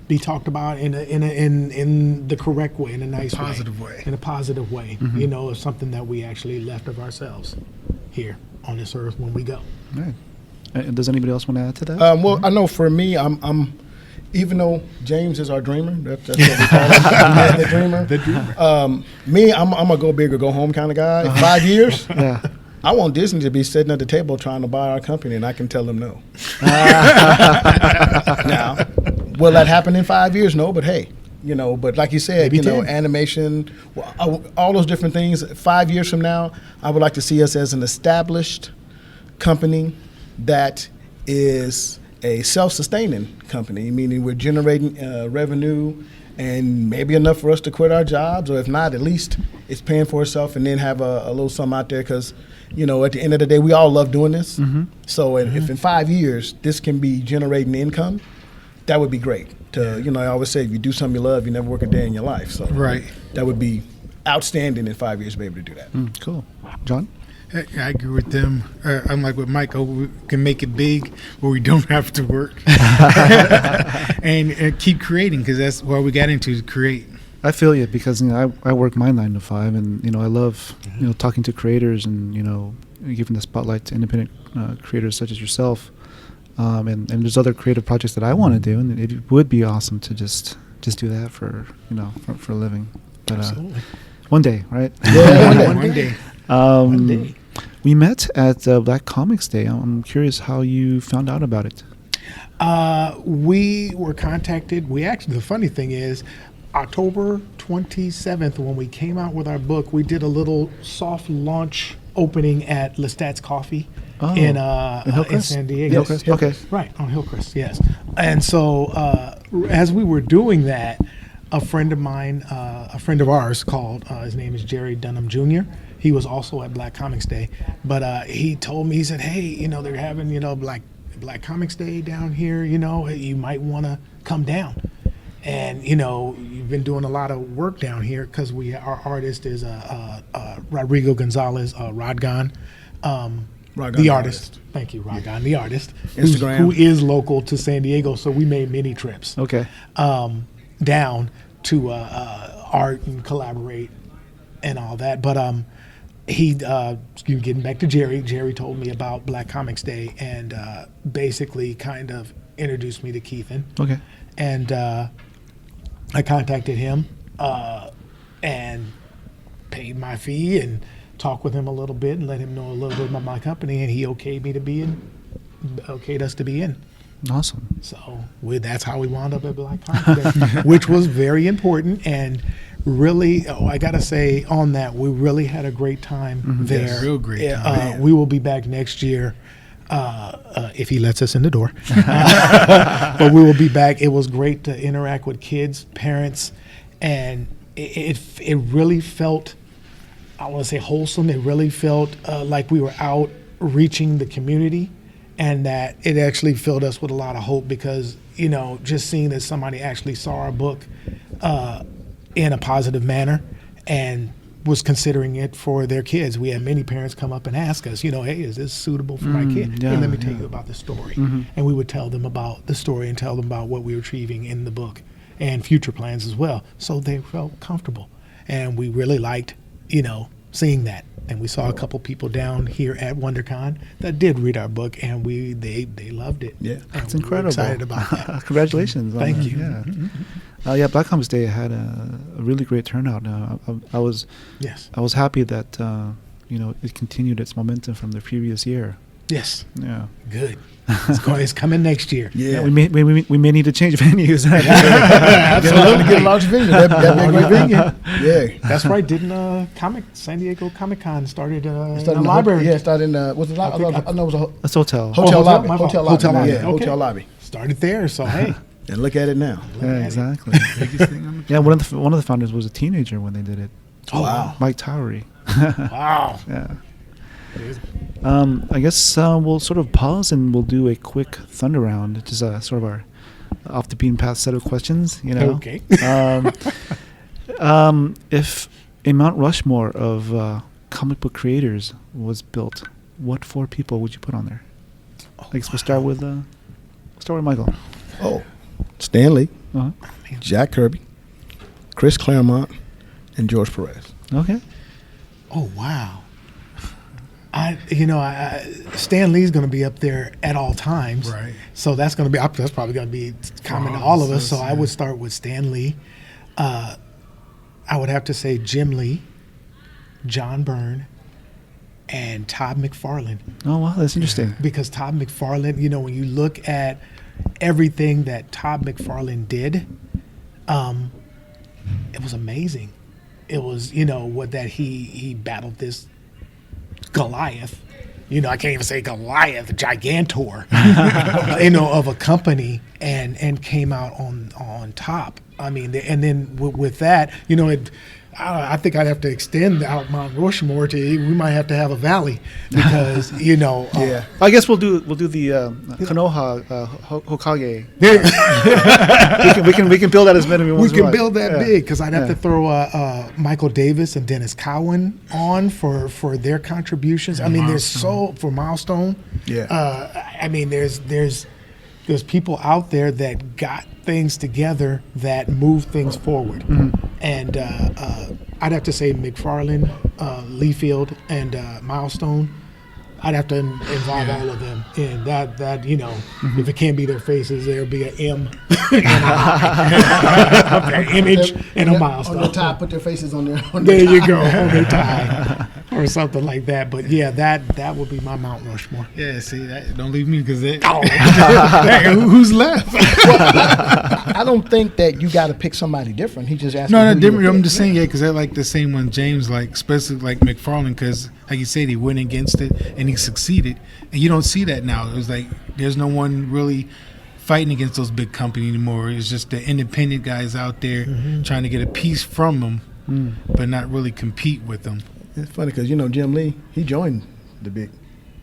Be talked about in the correct way, in a nice positive way. In a positive way. Mm-hmm. Something that we actually left of ourselves here on this earth when we go. Right. Does anybody else want to add to that? Well, I know for me, I'm even though James is our dreamer, that's what we call him, the dreamer. The dreamer. Me, I'm a go big or go home kind of guy. 5 years. Yeah. I want Disney to be sitting at the table trying to buy our company, and I can tell them no. Now, will that happen in 5 years? No, but hey, but like you said, animation, all those different things. 5 years from now, I would like to see us as an established company that is a self-sustaining company, meaning we're generating revenue and maybe enough for us to quit our jobs, or if not, at least it's paying for itself, and then have a little something out there, because at the end of the day, we all love doing this. Mm-hmm. So if in 5 years this can be generating income, that would be great. I always say, if you do something you love, you never work a day in your life. So right, that would be outstanding in 5 years to be able to do that. Cool. John? I agree with them. I'm like with Michael, we can make it big where we don't have to work and keep creating, because that's what we got into, to create. I feel you, because I work my 9 to 5, and I love talking to creators and giving the spotlight to independent creators such as yourself, and there's other creative projects that I want to do, and it would be awesome to just do that for for a living. But absolutely. One day, right? Yeah, one day. One day. We met at Black Comix Day. I'm curious how you found out about it. We were contacted. The funny thing is, October 27th, when we came out with our book, we did a little soft launch opening at Lestat's Coffee in San Diego. Hillcrest? Okay. Right, on Hillcrest, yes. And so as we were doing that, a friend of mine, a friend of ours called, his name is Jerry Dunham Jr., he was also at Black Comix Day, but he told me, he said, hey, they're having, Black Comix Day down here, you might want to come down. And, you've been doing a lot of work down here, because our artist is Rodrigo Gonzalez, Rodgon, the artist. Thank you, Rodgon, the artist, who is local to San Diego. So we made many trips down to art and collaborate and all that. But getting back to Jerry told me about Black Comix Day, and basically kind of introduced me to Keithan. Okay. And I contacted him and paid my fee and talked with him a little bit and let him know a little bit about my company, and he okayed us to be in. Awesome. So that's how we wound up at Black Comix, which was very important. And really, I got to say on that, we really had a great time there. Yes, real great time. We will be back next year. If he lets us in the door. But we will be back. It was great to interact with kids, parents, and it really felt, I want to say wholesome. It really felt like we were out reaching the community, and that it actually filled us with a lot of hope because, just seeing that somebody actually saw our book in a positive manner and was considering it for their kids. We had many parents come up and ask us, hey, is this suitable for my kid? Yeah, Hey, let me tell you about the story. And we would tell them about the story and tell them about what we were achieving in the book and future plans as well. So they felt comfortable. And we really liked, seeing that. And we saw a couple people down here at WonderCon that did read our book, and they loved it. Yeah, that's and we were incredible. excited about that. Congratulations. Thank you. Yeah. Black Comix Day had a really great turnout. I was happy that it continued its momentum from the previous year. Yes. Yeah. Good. It's coming next year. Yeah. We may need to change venues. Absolutely. Get a large venue. That'd be a great venue. Yeah. That's right. Didn't San Diego Comic-Con started in It a library? Yeah, it started in was it library? I know it was a That's hotel. hotel lobby. my fault. Hotel lobby. Hotel lobby. Yeah, Okay. hotel lobby. Started there. So hey, And look at it now. Yeah, exactly. Biggest thing on the Yeah, one of the founders was a teenager when they did it. oh wow, Mike Towery. wow. Yeah. I guess we'll sort of pause and we'll do a quick thunder round, just sort of our off the beaten path set of questions. Okay. If a Mount Rushmore of comic book creators was built, what 4 people would you put on there? I guess we'll start with Michael. Oh, Stan Lee, Uh-huh. Jack Kirby, Chris Claremont, and George Perez. Okay. Oh wow. Stan Lee's going to be up there at all times, Right. So that's going to be that's probably going to be common to all of us. So I would start with Stan Lee. I would have to say Jim Lee, John Byrne, and Todd McFarlane. Oh wow, that's interesting. Because Todd McFarlane, when you look at everything that Todd McFarlane did, it was amazing. It was, what that he battled this Goliath. I can't even say Goliath, Gigantor, of a company, and came out on top. I mean, and then with that, I think I'd have to extend out Mount Rushmore to. We might have to have a valley because Yeah. I guess we'll do the Konoha Hokage. we can build that as many. We can build that big because I'd have to throw Michael Davis and Dennis Cowan on for their contributions. I mean, there's for Milestone. Yeah. I mean, there's people out there that got things together that move things forward, and I'd have to say McFarlane, Leafield, and Milestone. I'd have to involve all of them in that. If it can't be their faces, there'll be an M, and an image, and a milestone. On the top, put their faces on there. There you go, on their tie, or something like that. But yeah, that would be my Mount Rushmore. Yeah, see, that don't leave me because Who's left? I don't think that you got to pick somebody different. He just asked. No, different. I'm just saying, because I like the same one James, especially like McFarlane, because like you said, he went against it and he succeeded, and you don't see that now. It was like there's no one really fighting against those big companies anymore. It's just the independent guys out there trying to get a piece from them, but not really compete with them. It's funny because Jim Lee, he joined the big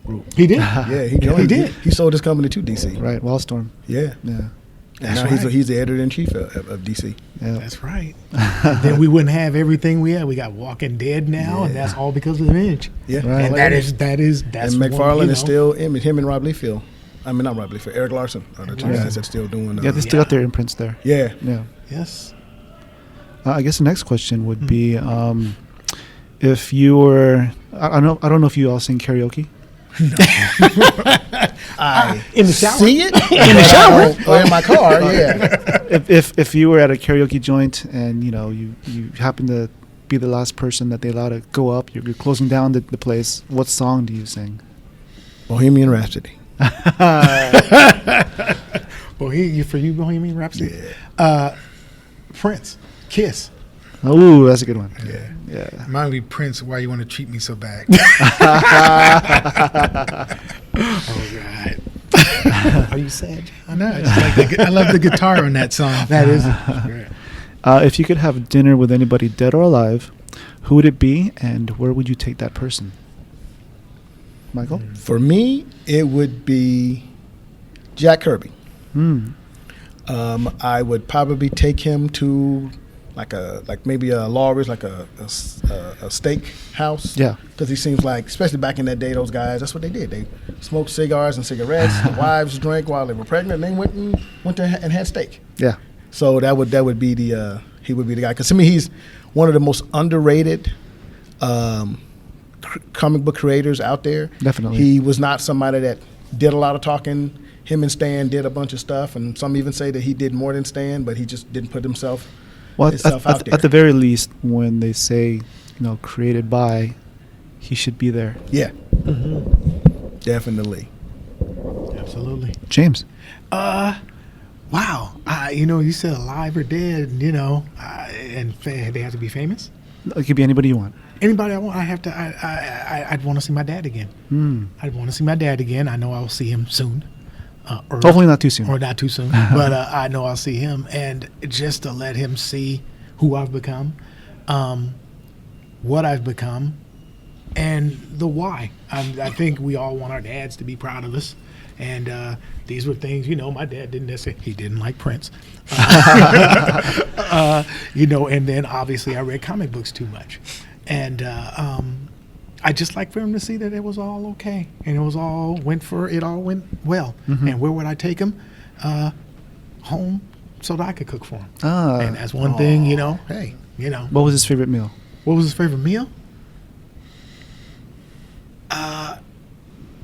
group. He did. Yeah, he joined. He did. He sold his company to DC. Right, Wildstorm. Yeah. Yeah. And now right. he's the editor in chief of DC. Yeah. That's right. Then we wouldn't have everything we have. We got Walking Dead now, and that's all because of Image. Yeah, Right. And that's and McFarlane is still Image. Him and Rob Liefeld. I mean, not Rob Liefeld. Eric Larson are the two guys that's still doing. Yeah, they still got their imprints there. Yeah. Yeah. Yes. I guess the next question would be, if you were, I don't know if you all sing karaoke. I In the shower. see it in the shower or in my car. Yeah. If you were at a karaoke joint and you happen to be the last person that they allow to go up, you're closing down the place. What song do you sing? Bohemian Rhapsody. For you, Bohemian Rhapsody. Yeah. Prince, Kiss. Oh, that's a good one. Yeah. Mine would be Prince. Why you want to treat me so bad? Oh God. Are you sad? I know. I love the guitar on that song. That is. If you could have dinner with anybody dead or alive, who would it be, and where would you take that person? Michael? For me, it would be Jack Kirby. I would probably take him to maybe a Lawry's, like a steak house. Yeah. Because he seems like, especially back in that day, those guys, that's what they did. They smoked cigars and cigarettes. The wives drank while they were pregnant. And they went and had steak. Yeah. So that would be he would be the guy. Because to me, he's one of the most underrated comic book creators out there. Definitely. He was not somebody that did a lot of talking. Him and Stan did a bunch of stuff, and some even say that he did more than Stan, but he just didn't put himself out there. At the very least, when they say, created by, he should be there. Yeah. Definitely. Absolutely. James? Wow. You said alive or dead, and they have to be famous? It could be anybody you want. Anybody I want, I'd want to see my dad again. I'd want to see my dad again. I know I'll see him soon. Hopefully not too soon. Or not too soon. But I know I'll see him. And just to let him see who I've become, what I've become, and the why. I think we all want our dads to be proud of us. And these were things, my dad didn't necessarily, he didn't like Prince. And then obviously I read comic books too much. And I just like for him to see that it was all okay. And it all went well. And where would I take him? Home so that I could cook for him. And that's one thing, hey. What was his favorite meal? What was his favorite meal?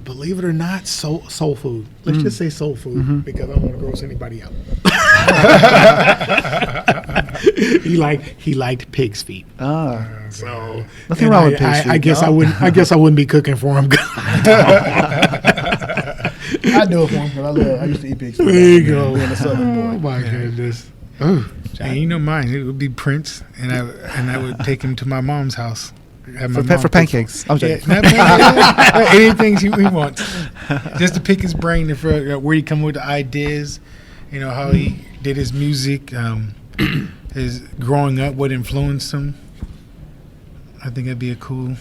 Believe it or not, soul food. Let's just say soul food because I don't want to gross anybody out. He liked pig's feet. So nothing wrong with pig's feet. I guess I wouldn't be cooking for him. I do it for him because I used to eat pig's feet. There you go. Being a Southern boy. Oh my goodness. And mine, it would be Prince, and I would take him to my mom's house. For pancakes. I'm joking. Anything he wants. Just to pick his brain for where he come with the ideas, how he did his music, his growing up, what influenced him. I think it'd be a cool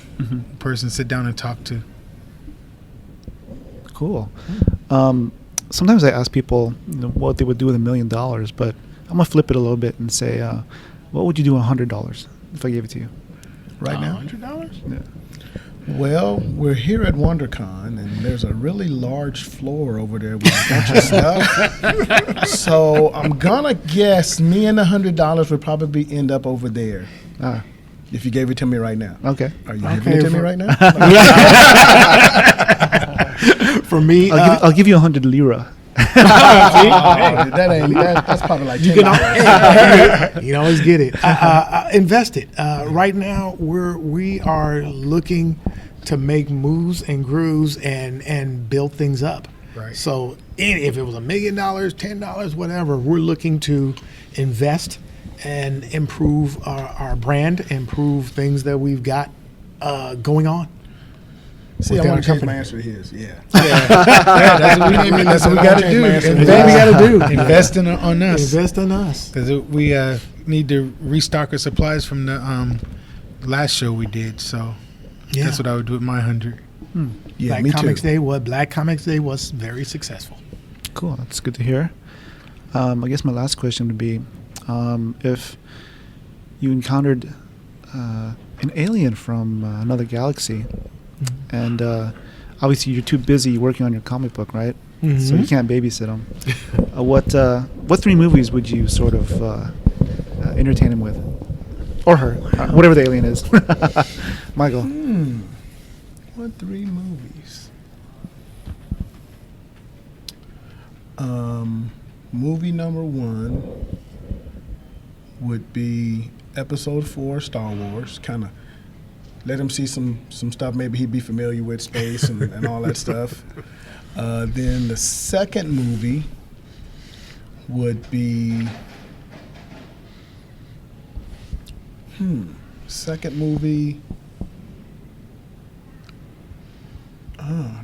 person to sit down and talk to. Cool. Sometimes I ask people what they would do with $1 million, but I'm going to flip it a little bit and say, what would you do with $100 if I gave it to you? Right now? $100? Yeah. Well, we're here at WonderCon, and there's a really large floor over there with a bunch of stuff. So I'm going to guess me and $100 would probably end up over there. If you gave it to me right now. Okay. Are you giving it to me right now? For me, I'll give you 100 lira. That's probably like $10. You can always get it. Invest it. Right now, we are looking to make moves and grooves and build things up. Right. So if it was $1 million, $10, whatever, we're looking to invest and improve our brand, improve things that we've got going on. See, I want to change my answer to his. Yeah. That's what we got to do. Invest on us. Invest in us. Because we need to restock our supplies from the last show we did. So that's what I would do with my 100. Yeah, Black Comix Day was very successful. Cool. That's good to hear. I guess my last question would be, if you encountered an alien from another galaxy, and obviously you're too busy working on your comic book, right? So you can't babysit them. What 3 movies would you sort of entertain him with, or her, whatever the alien is? Michael. What 3 movies? Movie number 1 would be Episode 4, Star Wars. Kind of let him see some stuff maybe he'd be familiar with, space and all that stuff. Then the second movie would be second movie.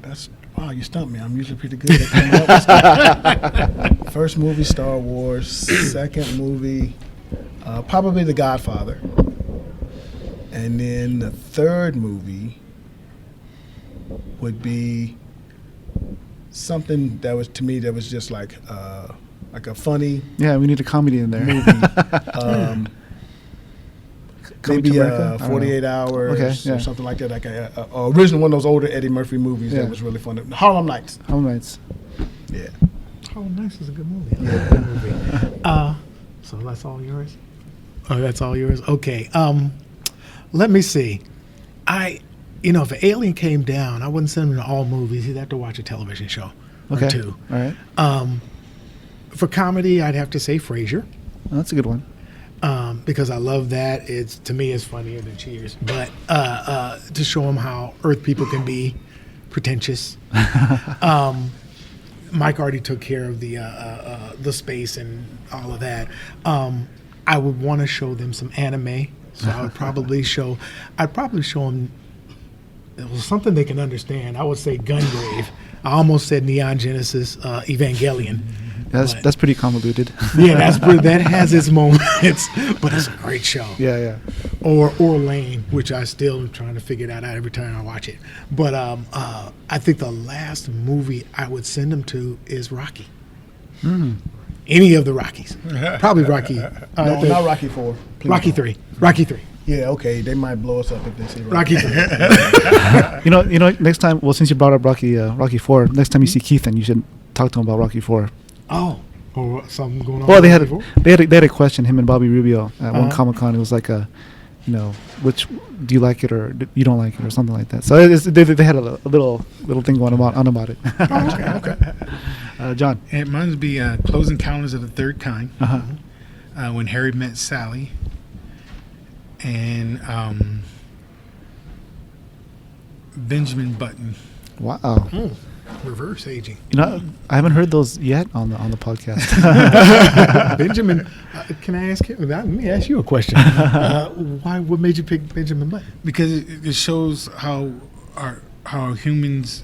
That's wow, you stumped me. I'm usually pretty good at coming up with stuff. First movie, Star Wars. Second movie, probably The Godfather. And then the third movie would be something that was, to me, that was just like a funny Yeah, we need a comedy in there. movie. Coming to Maybe America? I don't 48 know. Hours Okay, yeah. or something like that. Like a original one of those older Eddie Murphy movies Yeah. that was really fun. Harlem Nights. Home Nights. Yeah. Oh, nice is a good movie. I like that movie. So that's all yours? Oh, that's all yours? Okay. Let me see. If an alien came down, I wouldn't send him to all movies. He'd have to watch a television show Okay. or two. All right. For comedy, I'd have to say Frasier. Oh, that's a good one. Because I love that. To me, it's funnier than Cheers. But to show them how Earth people can be pretentious. Mike already took care of the space and all of that. I would want to show them some anime, so I would probably show them something they can understand. I would say Gungrave. I almost said Neon Genesis Evangelion. That's pretty convoluted. Yeah, that has its moments, but it's a great show. Yeah. Or Lane, which I still am trying to figure that out every time I watch it. But I think the last movie I would send them to is Rocky. Any of the Rockies, probably Rocky. No, not Rocky 4. Please Rocky don't. 3. Rocky 3. Yeah, okay. They might blow us up if they see Rocky 3. You know. Next time, well, since you brought up Rocky 4, next time you see Keithan, you should talk to him about Rocky 4. Oh, or something going on. Well, they with had Rocky 4? they had a question, him and Bobby Rubio at one Uh-huh. Comic-Con. It was like which do you like it or you don't like it or something like that. So they had a little thing going on about it. Oh, okay. John. And mine would be Close Encounters of the Third Kind, Uh-huh. When Harry Met Sally, and Benjamin Button. Wow. Reverse aging. I haven't heard those yet on the podcast. Benjamin, can I ask you? Let me ask you a question. What made you pick Benjamin Button? Because it shows how humans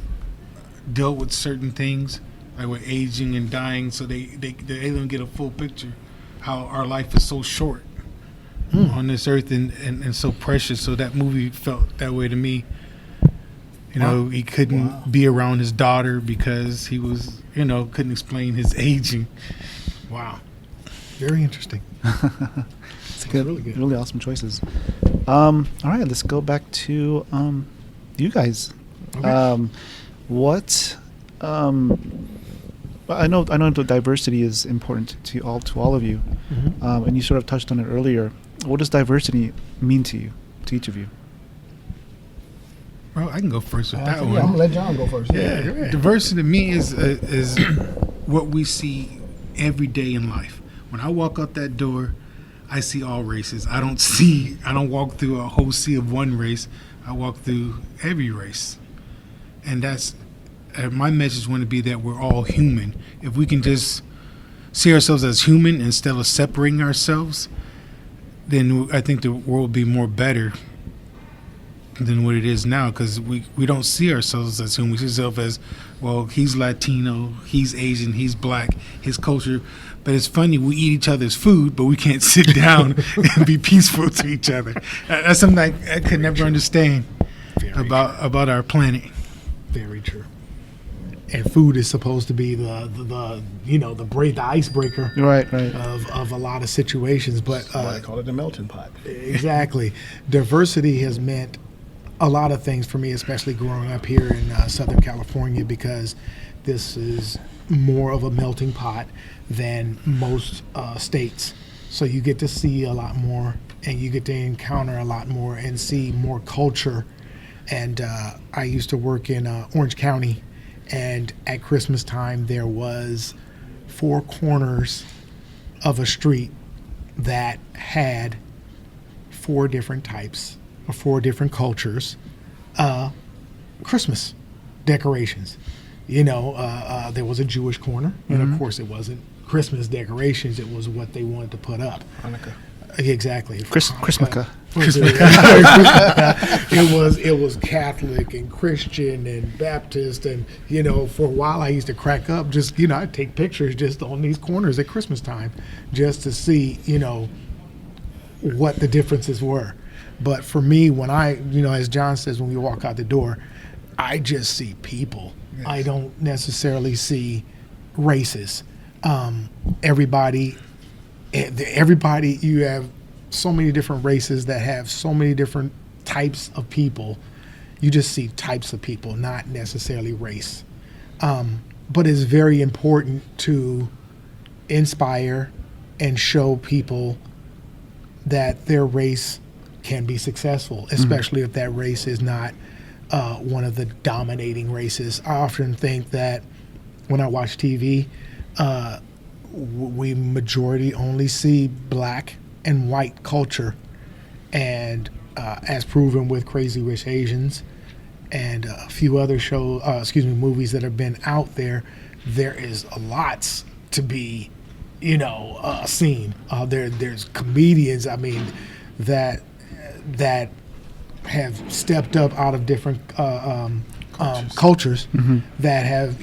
dealt with certain things, like with aging and dying, so they don't get a full picture how our life is so short on this earth and so precious. So that movie felt that way to me. He couldn't be around his daughter because he was, couldn't explain his aging. Wow, very interesting. It's good, really good. really awesome choices. All right, let's go back to you guys. Okay. I know the diversity is important to all of you, and you sort of touched on it earlier. What does diversity mean to you, to each of you? Well, I can go first with that I'm one. going to let John go first. Yeah, diversity to me is what we see every day in life. When I walk out that door, I see all races. I don't walk through a whole sea of one race. I walk through every race, and that's my message. Want to be that we're all human. If we can just see ourselves as human instead of separating ourselves, then I think the world will be more better than what it is now, because we don't see ourselves as human. We see ourselves as, well, he's Latino, he's Asian, he's black, his culture. But it's funny, we eat each other's food, but we can't sit down and be peaceful to each other. That's something I could never understand about our planet. Very true. And food is supposed to be the icebreaker Right. of a lot of situations. But That's why I call it the melting pot. exactly, diversity has meant a lot of things for me, especially growing up here in Southern California, because this is more of a melting pot than most states. So you get to see a lot more, and you get to encounter a lot more and see more culture. And I used to work in Orange County, and at Christmas time there was 4 corners of a street that had 4 different types or 4 different cultures Christmas decorations. There was a Jewish corner, and of course it wasn't Christmas decorations. It was what they wanted to put up. Hanukkah. Exactly. Christmaka. It was Catholic and Christian and Baptist, and for a while I used to crack up. Just I'd take pictures just on these corners at Christmas time, just to see what the differences were. But for me, when I as John says, when we walk out the door, I just see people. Yes. I don't necessarily see races. Everybody, you have so many different races that have so many different types of people. You just see types of people, not necessarily race. But it's very important to inspire and show people that their race can be successful, especially if that race is not one of the dominating races. I often think that when I watch TV, we majority only see black and white culture, and as proven with Crazy Rich Asians and a few other movies that have been out there, there is lots to be, seen. There's comedians, that have stepped up out of different cultures that have,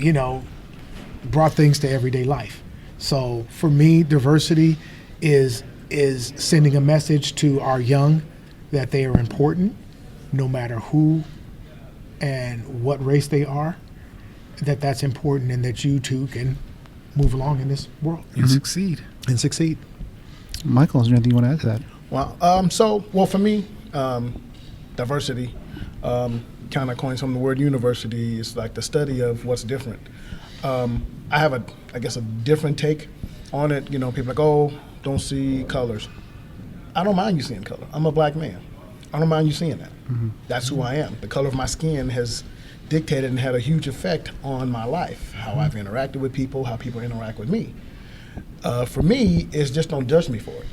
brought things to everyday life. So for me, diversity is sending a message to our young that they are important, no matter who and what race they are, that's important, and that you too can move along in this world and succeed. Michael, is there anything you want to add to that? Well, for me, diversity, kind of coined from the word university, is like the study of what's different. I have a different take on it. People are like, oh, don't see colors. I don't mind you seeing color. I'm a black man. I don't mind you seeing that. That's who I am. The color of my skin has dictated and had a huge effect on my life, how I've interacted with people, how people interact with me. For me, it's just don't judge me for it.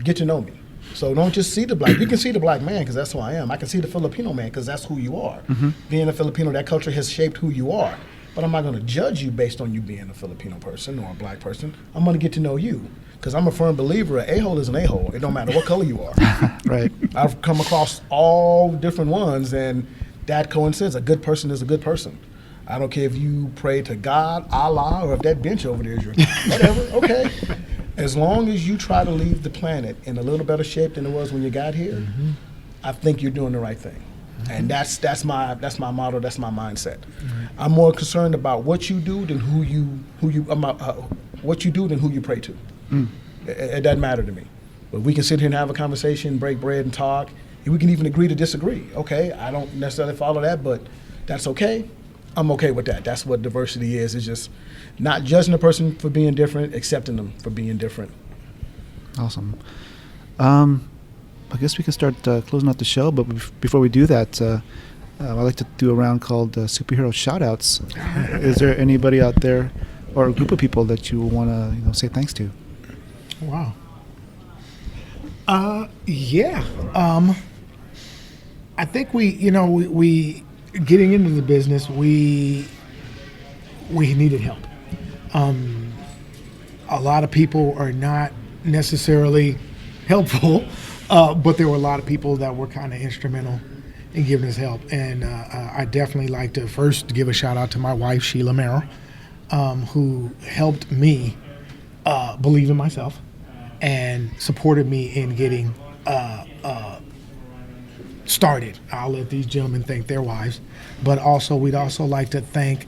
Get to know me. So don't just see the black. You can see the black man because that's who I am. I can see the Filipino man because that's who you are. Being a Filipino, that culture has shaped who you are. But I'm not going to judge you based on you being a Filipino person or a black person. I'm going to get to know you because I'm a firm believer an a-hole is an a-hole. It don't matter what color you are. Right. I've come across all different ones, and that coincides. A good person is a good person. I don't care if you pray to God, Allah, or if that bench over there is your whatever. Okay. As long as you try to leave the planet in a little better shape than it was when you got here, I think you're doing the right thing. And that's my motto. That's my mindset. I'm more concerned about what you do than who you pray to. It doesn't matter to me. But we can sit here and have a conversation, break bread, and talk. And we can even agree to disagree. Okay, I don't necessarily follow that, but that's okay. I'm okay with that. That's what diversity is. It's just not judging a person for being different, accepting them for being different. Awesome. I guess we can start closing out the show, but before we do that, I'd like to do a round called superhero shout-outs. Is there anybody out there or a group of people that you want to say thanks to? Wow. Yeah. I think we getting into the business, we needed help. A lot of people are not necessarily helpful, but there were a lot of people that were kind of instrumental in giving us help. And I definitely like to first give a shout out to my wife, Sheila Merrill, who helped me believe in myself and supported me in getting started. I'll let these gentlemen thank their wives, but also we'd also like to thank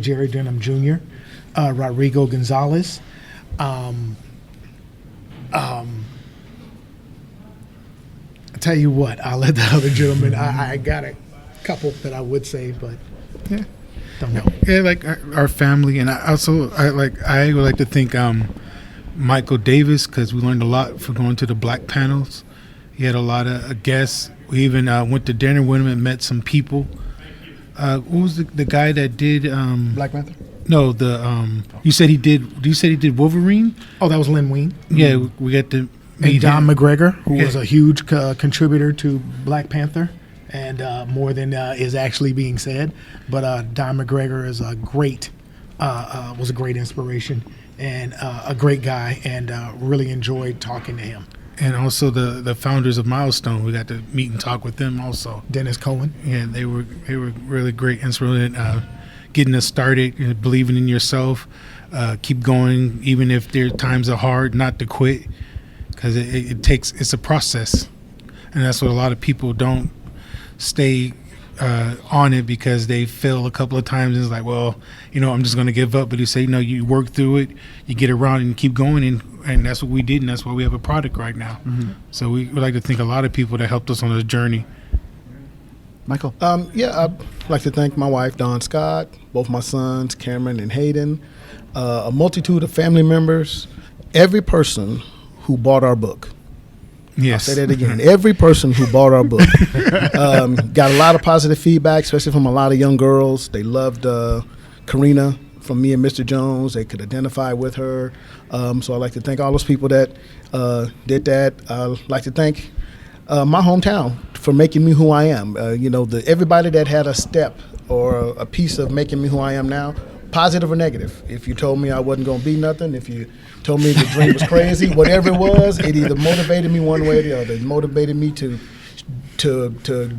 Jerry Denham Jr., Rodrigo Gonzalez, I tell you what, I'll let the other gentlemen. I got a couple that I would say, but yeah, don't know. Yeah, like our family, and I would like to thank Michael Davis, because we learned a lot from going to the Black panels. He had a lot of guests. We even went to dinner with him and met some people. What was the guy that did Black Panther? No, you said he did Wolverine? Oh, that was Lin Wein. Yeah, we got to meet and Don him. McGregor, who was a huge contributor to Black Panther. and more than is actually being said. But Don McGregor is a great, was a great inspiration and a great guy, and really enjoyed talking to him. And also the founders of Milestone, we got to meet and talk with them also. Dennis Cohen. Yeah, they were really great, instrumental getting us started, believing in yourself, keep going, even if their times are hard, not to quit, because it's a process, and that's what a lot of people don't stay on it because they fail a couple of times and it's like, well, I'm just going to give up. But you say, no, you work through it, you get around and keep going, and that's what we did, and that's why we have a product right now. Mm-hmm. So we would like to thank a lot of people that helped us on this journey. Michael? I'd like to thank my wife, Dawn Scott, both my sons, Cameron and Hayden, a multitude of family members, every person who bought our book. Yes. I'll say that again. Every person who bought our book got a lot of positive feedback, especially from a lot of young girls. They loved Karina from me and Mr. Jones. They could identify with her. So I'd like to thank all those people that did that. I'd like to thank my hometown for making me who I am. Everybody that had a step or a piece of making me who I am now, positive or negative. If you told me I wasn't going to be nothing, if you told me the dream was crazy, whatever it was, it either motivated me one way or the other. It motivated me to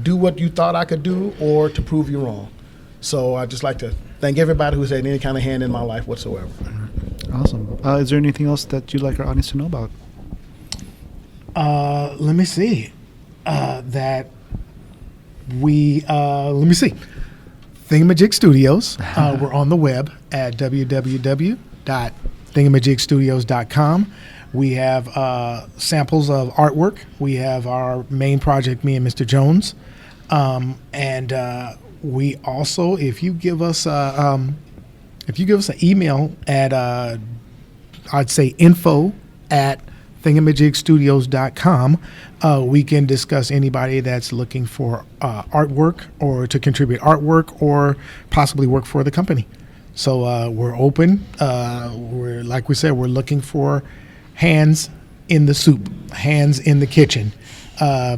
do what you thought I could do or to prove you wrong. So I'd just like to thank everybody who's had any kind of hand in my life whatsoever. Awesome. Is there anything else that you'd like our audience to know about? Let me see. Let me see. Thing-a-majig Studios. We're on the web at www.thingamajigstudios.com. We have samples of artwork. We have our main project, me and Mr. Jones, and we also, if you give us an email at I'd say info@thingamajigstudios.com, we can discuss anybody that's looking for artwork or to contribute artwork or possibly work for the company. So we're open. We're, like we said, we're looking for hands in the soup, hands in the kitchen,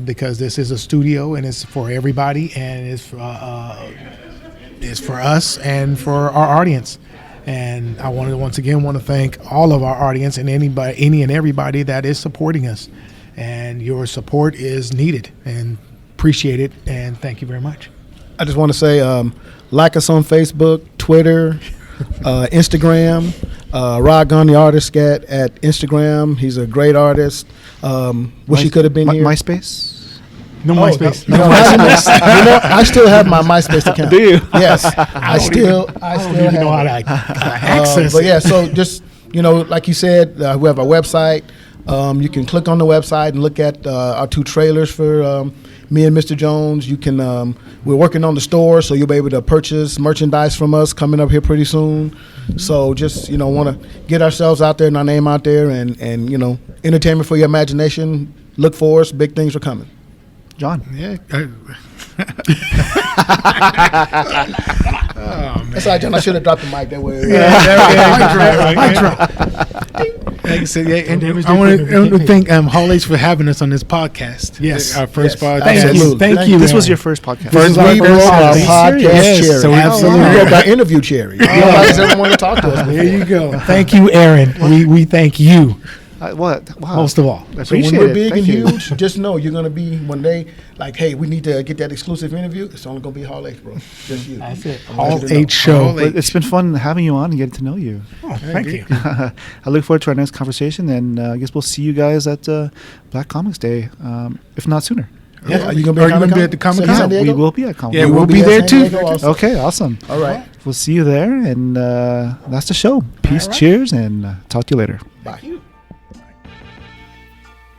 because this is a studio and it's for everybody, and it's for us and for our audience. And I once again want to thank all of our audience and any and everybody that is supporting us. And your support is needed and appreciated. And thank you very much. I just want to say, like us on Facebook, Twitter, Instagram. Rod Gunn, the artist, at Instagram. He's a great artist. Wish he could have been here. MySpace? No MySpace. No, I still have my MySpace account. Do you? Yes, I still don't even know how to access but it. yeah, so just like you said, we have our website. You can click on the website and look at our 2 trailers for me and Mr. Jones. You can. We're working on the store, so you'll be able to purchase merchandise from us coming up here pretty soon. So just want to get ourselves out there and our name out there, and entertainment for your imagination. Look for us. Big things are coming. John. Yeah. Oh, man. That's all right, John. I should have dropped the mic that way. Mic drop. Like I said, and I want to thank Hall H for having us on this podcast. Yes. Our first podcast. Absolutely. Thank you. This man. was your first podcast. First we broke our podcast Yes, cherry. so we Absolutely. We broke our interview cherry. Nobody's ever wanted to talk to us before. There you go. Thank you, Aaron. We thank you What? Wow. most of all. So when Appreciate we're it. big Thank and you. huge, just know you're going to be, when they, like, hey, we need to get that exclusive interview, it's only going to be Hall H, bro. Just you. That's it. I want Hall you to know. H show. Hall But it's been fun having you on and getting to know you. Oh, thank you. I look forward to our next conversation, and I guess we'll see you guys at Black Comix Day, if not sooner. Yeah, Are you gonna be at the Comic Con? San Diego? We will be at Comix. Yeah, We we'll will be at there San too. Diego also. Okay, awesome. All right. We'll see you there, and that's the show. Peace, right. cheers, and talk to you later. Bye.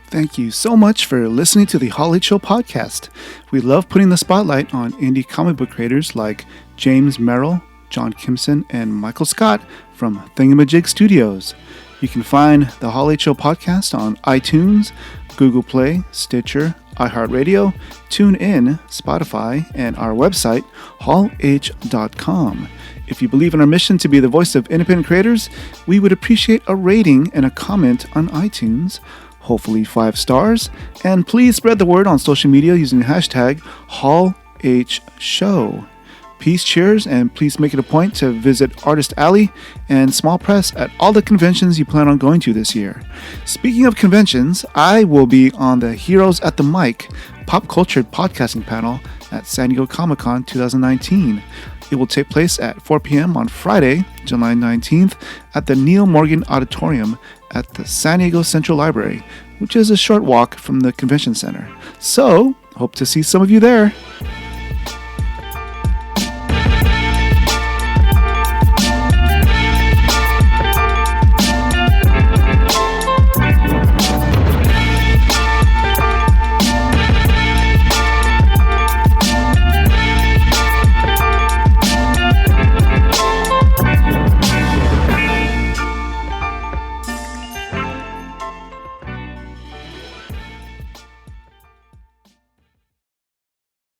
Thank you so much for listening to the Hall H Show podcast. We love putting the spotlight on indie comic book creators like James Merrill, John Kimpson, and Michael Scott from Thing-a-majig Studios. You can find the Hall H Show podcast on iTunes, Google Play, Stitcher, iHeartRadio, TuneIn, Spotify, and our website, hallh.com. If you believe in our mission to be the voice of independent creators, we would appreciate a rating and a comment on iTunes. hopefully 5 stars, and please spread the word on social media using the hashtag HallHShow. Peace, cheers, and please make it a point to visit Artist Alley and Small Press at all the conventions you plan on going to this year. Speaking of conventions, I will be on the Heroes at the Mic Pop Culture Podcasting Panel at San Diego Comic-Con 2019. It will take place at 4 p.m. on Friday, July 19th at the Neil Morgan Auditorium at the San Diego Central Library, which is a short walk from the convention center. So, hope to see some of you there.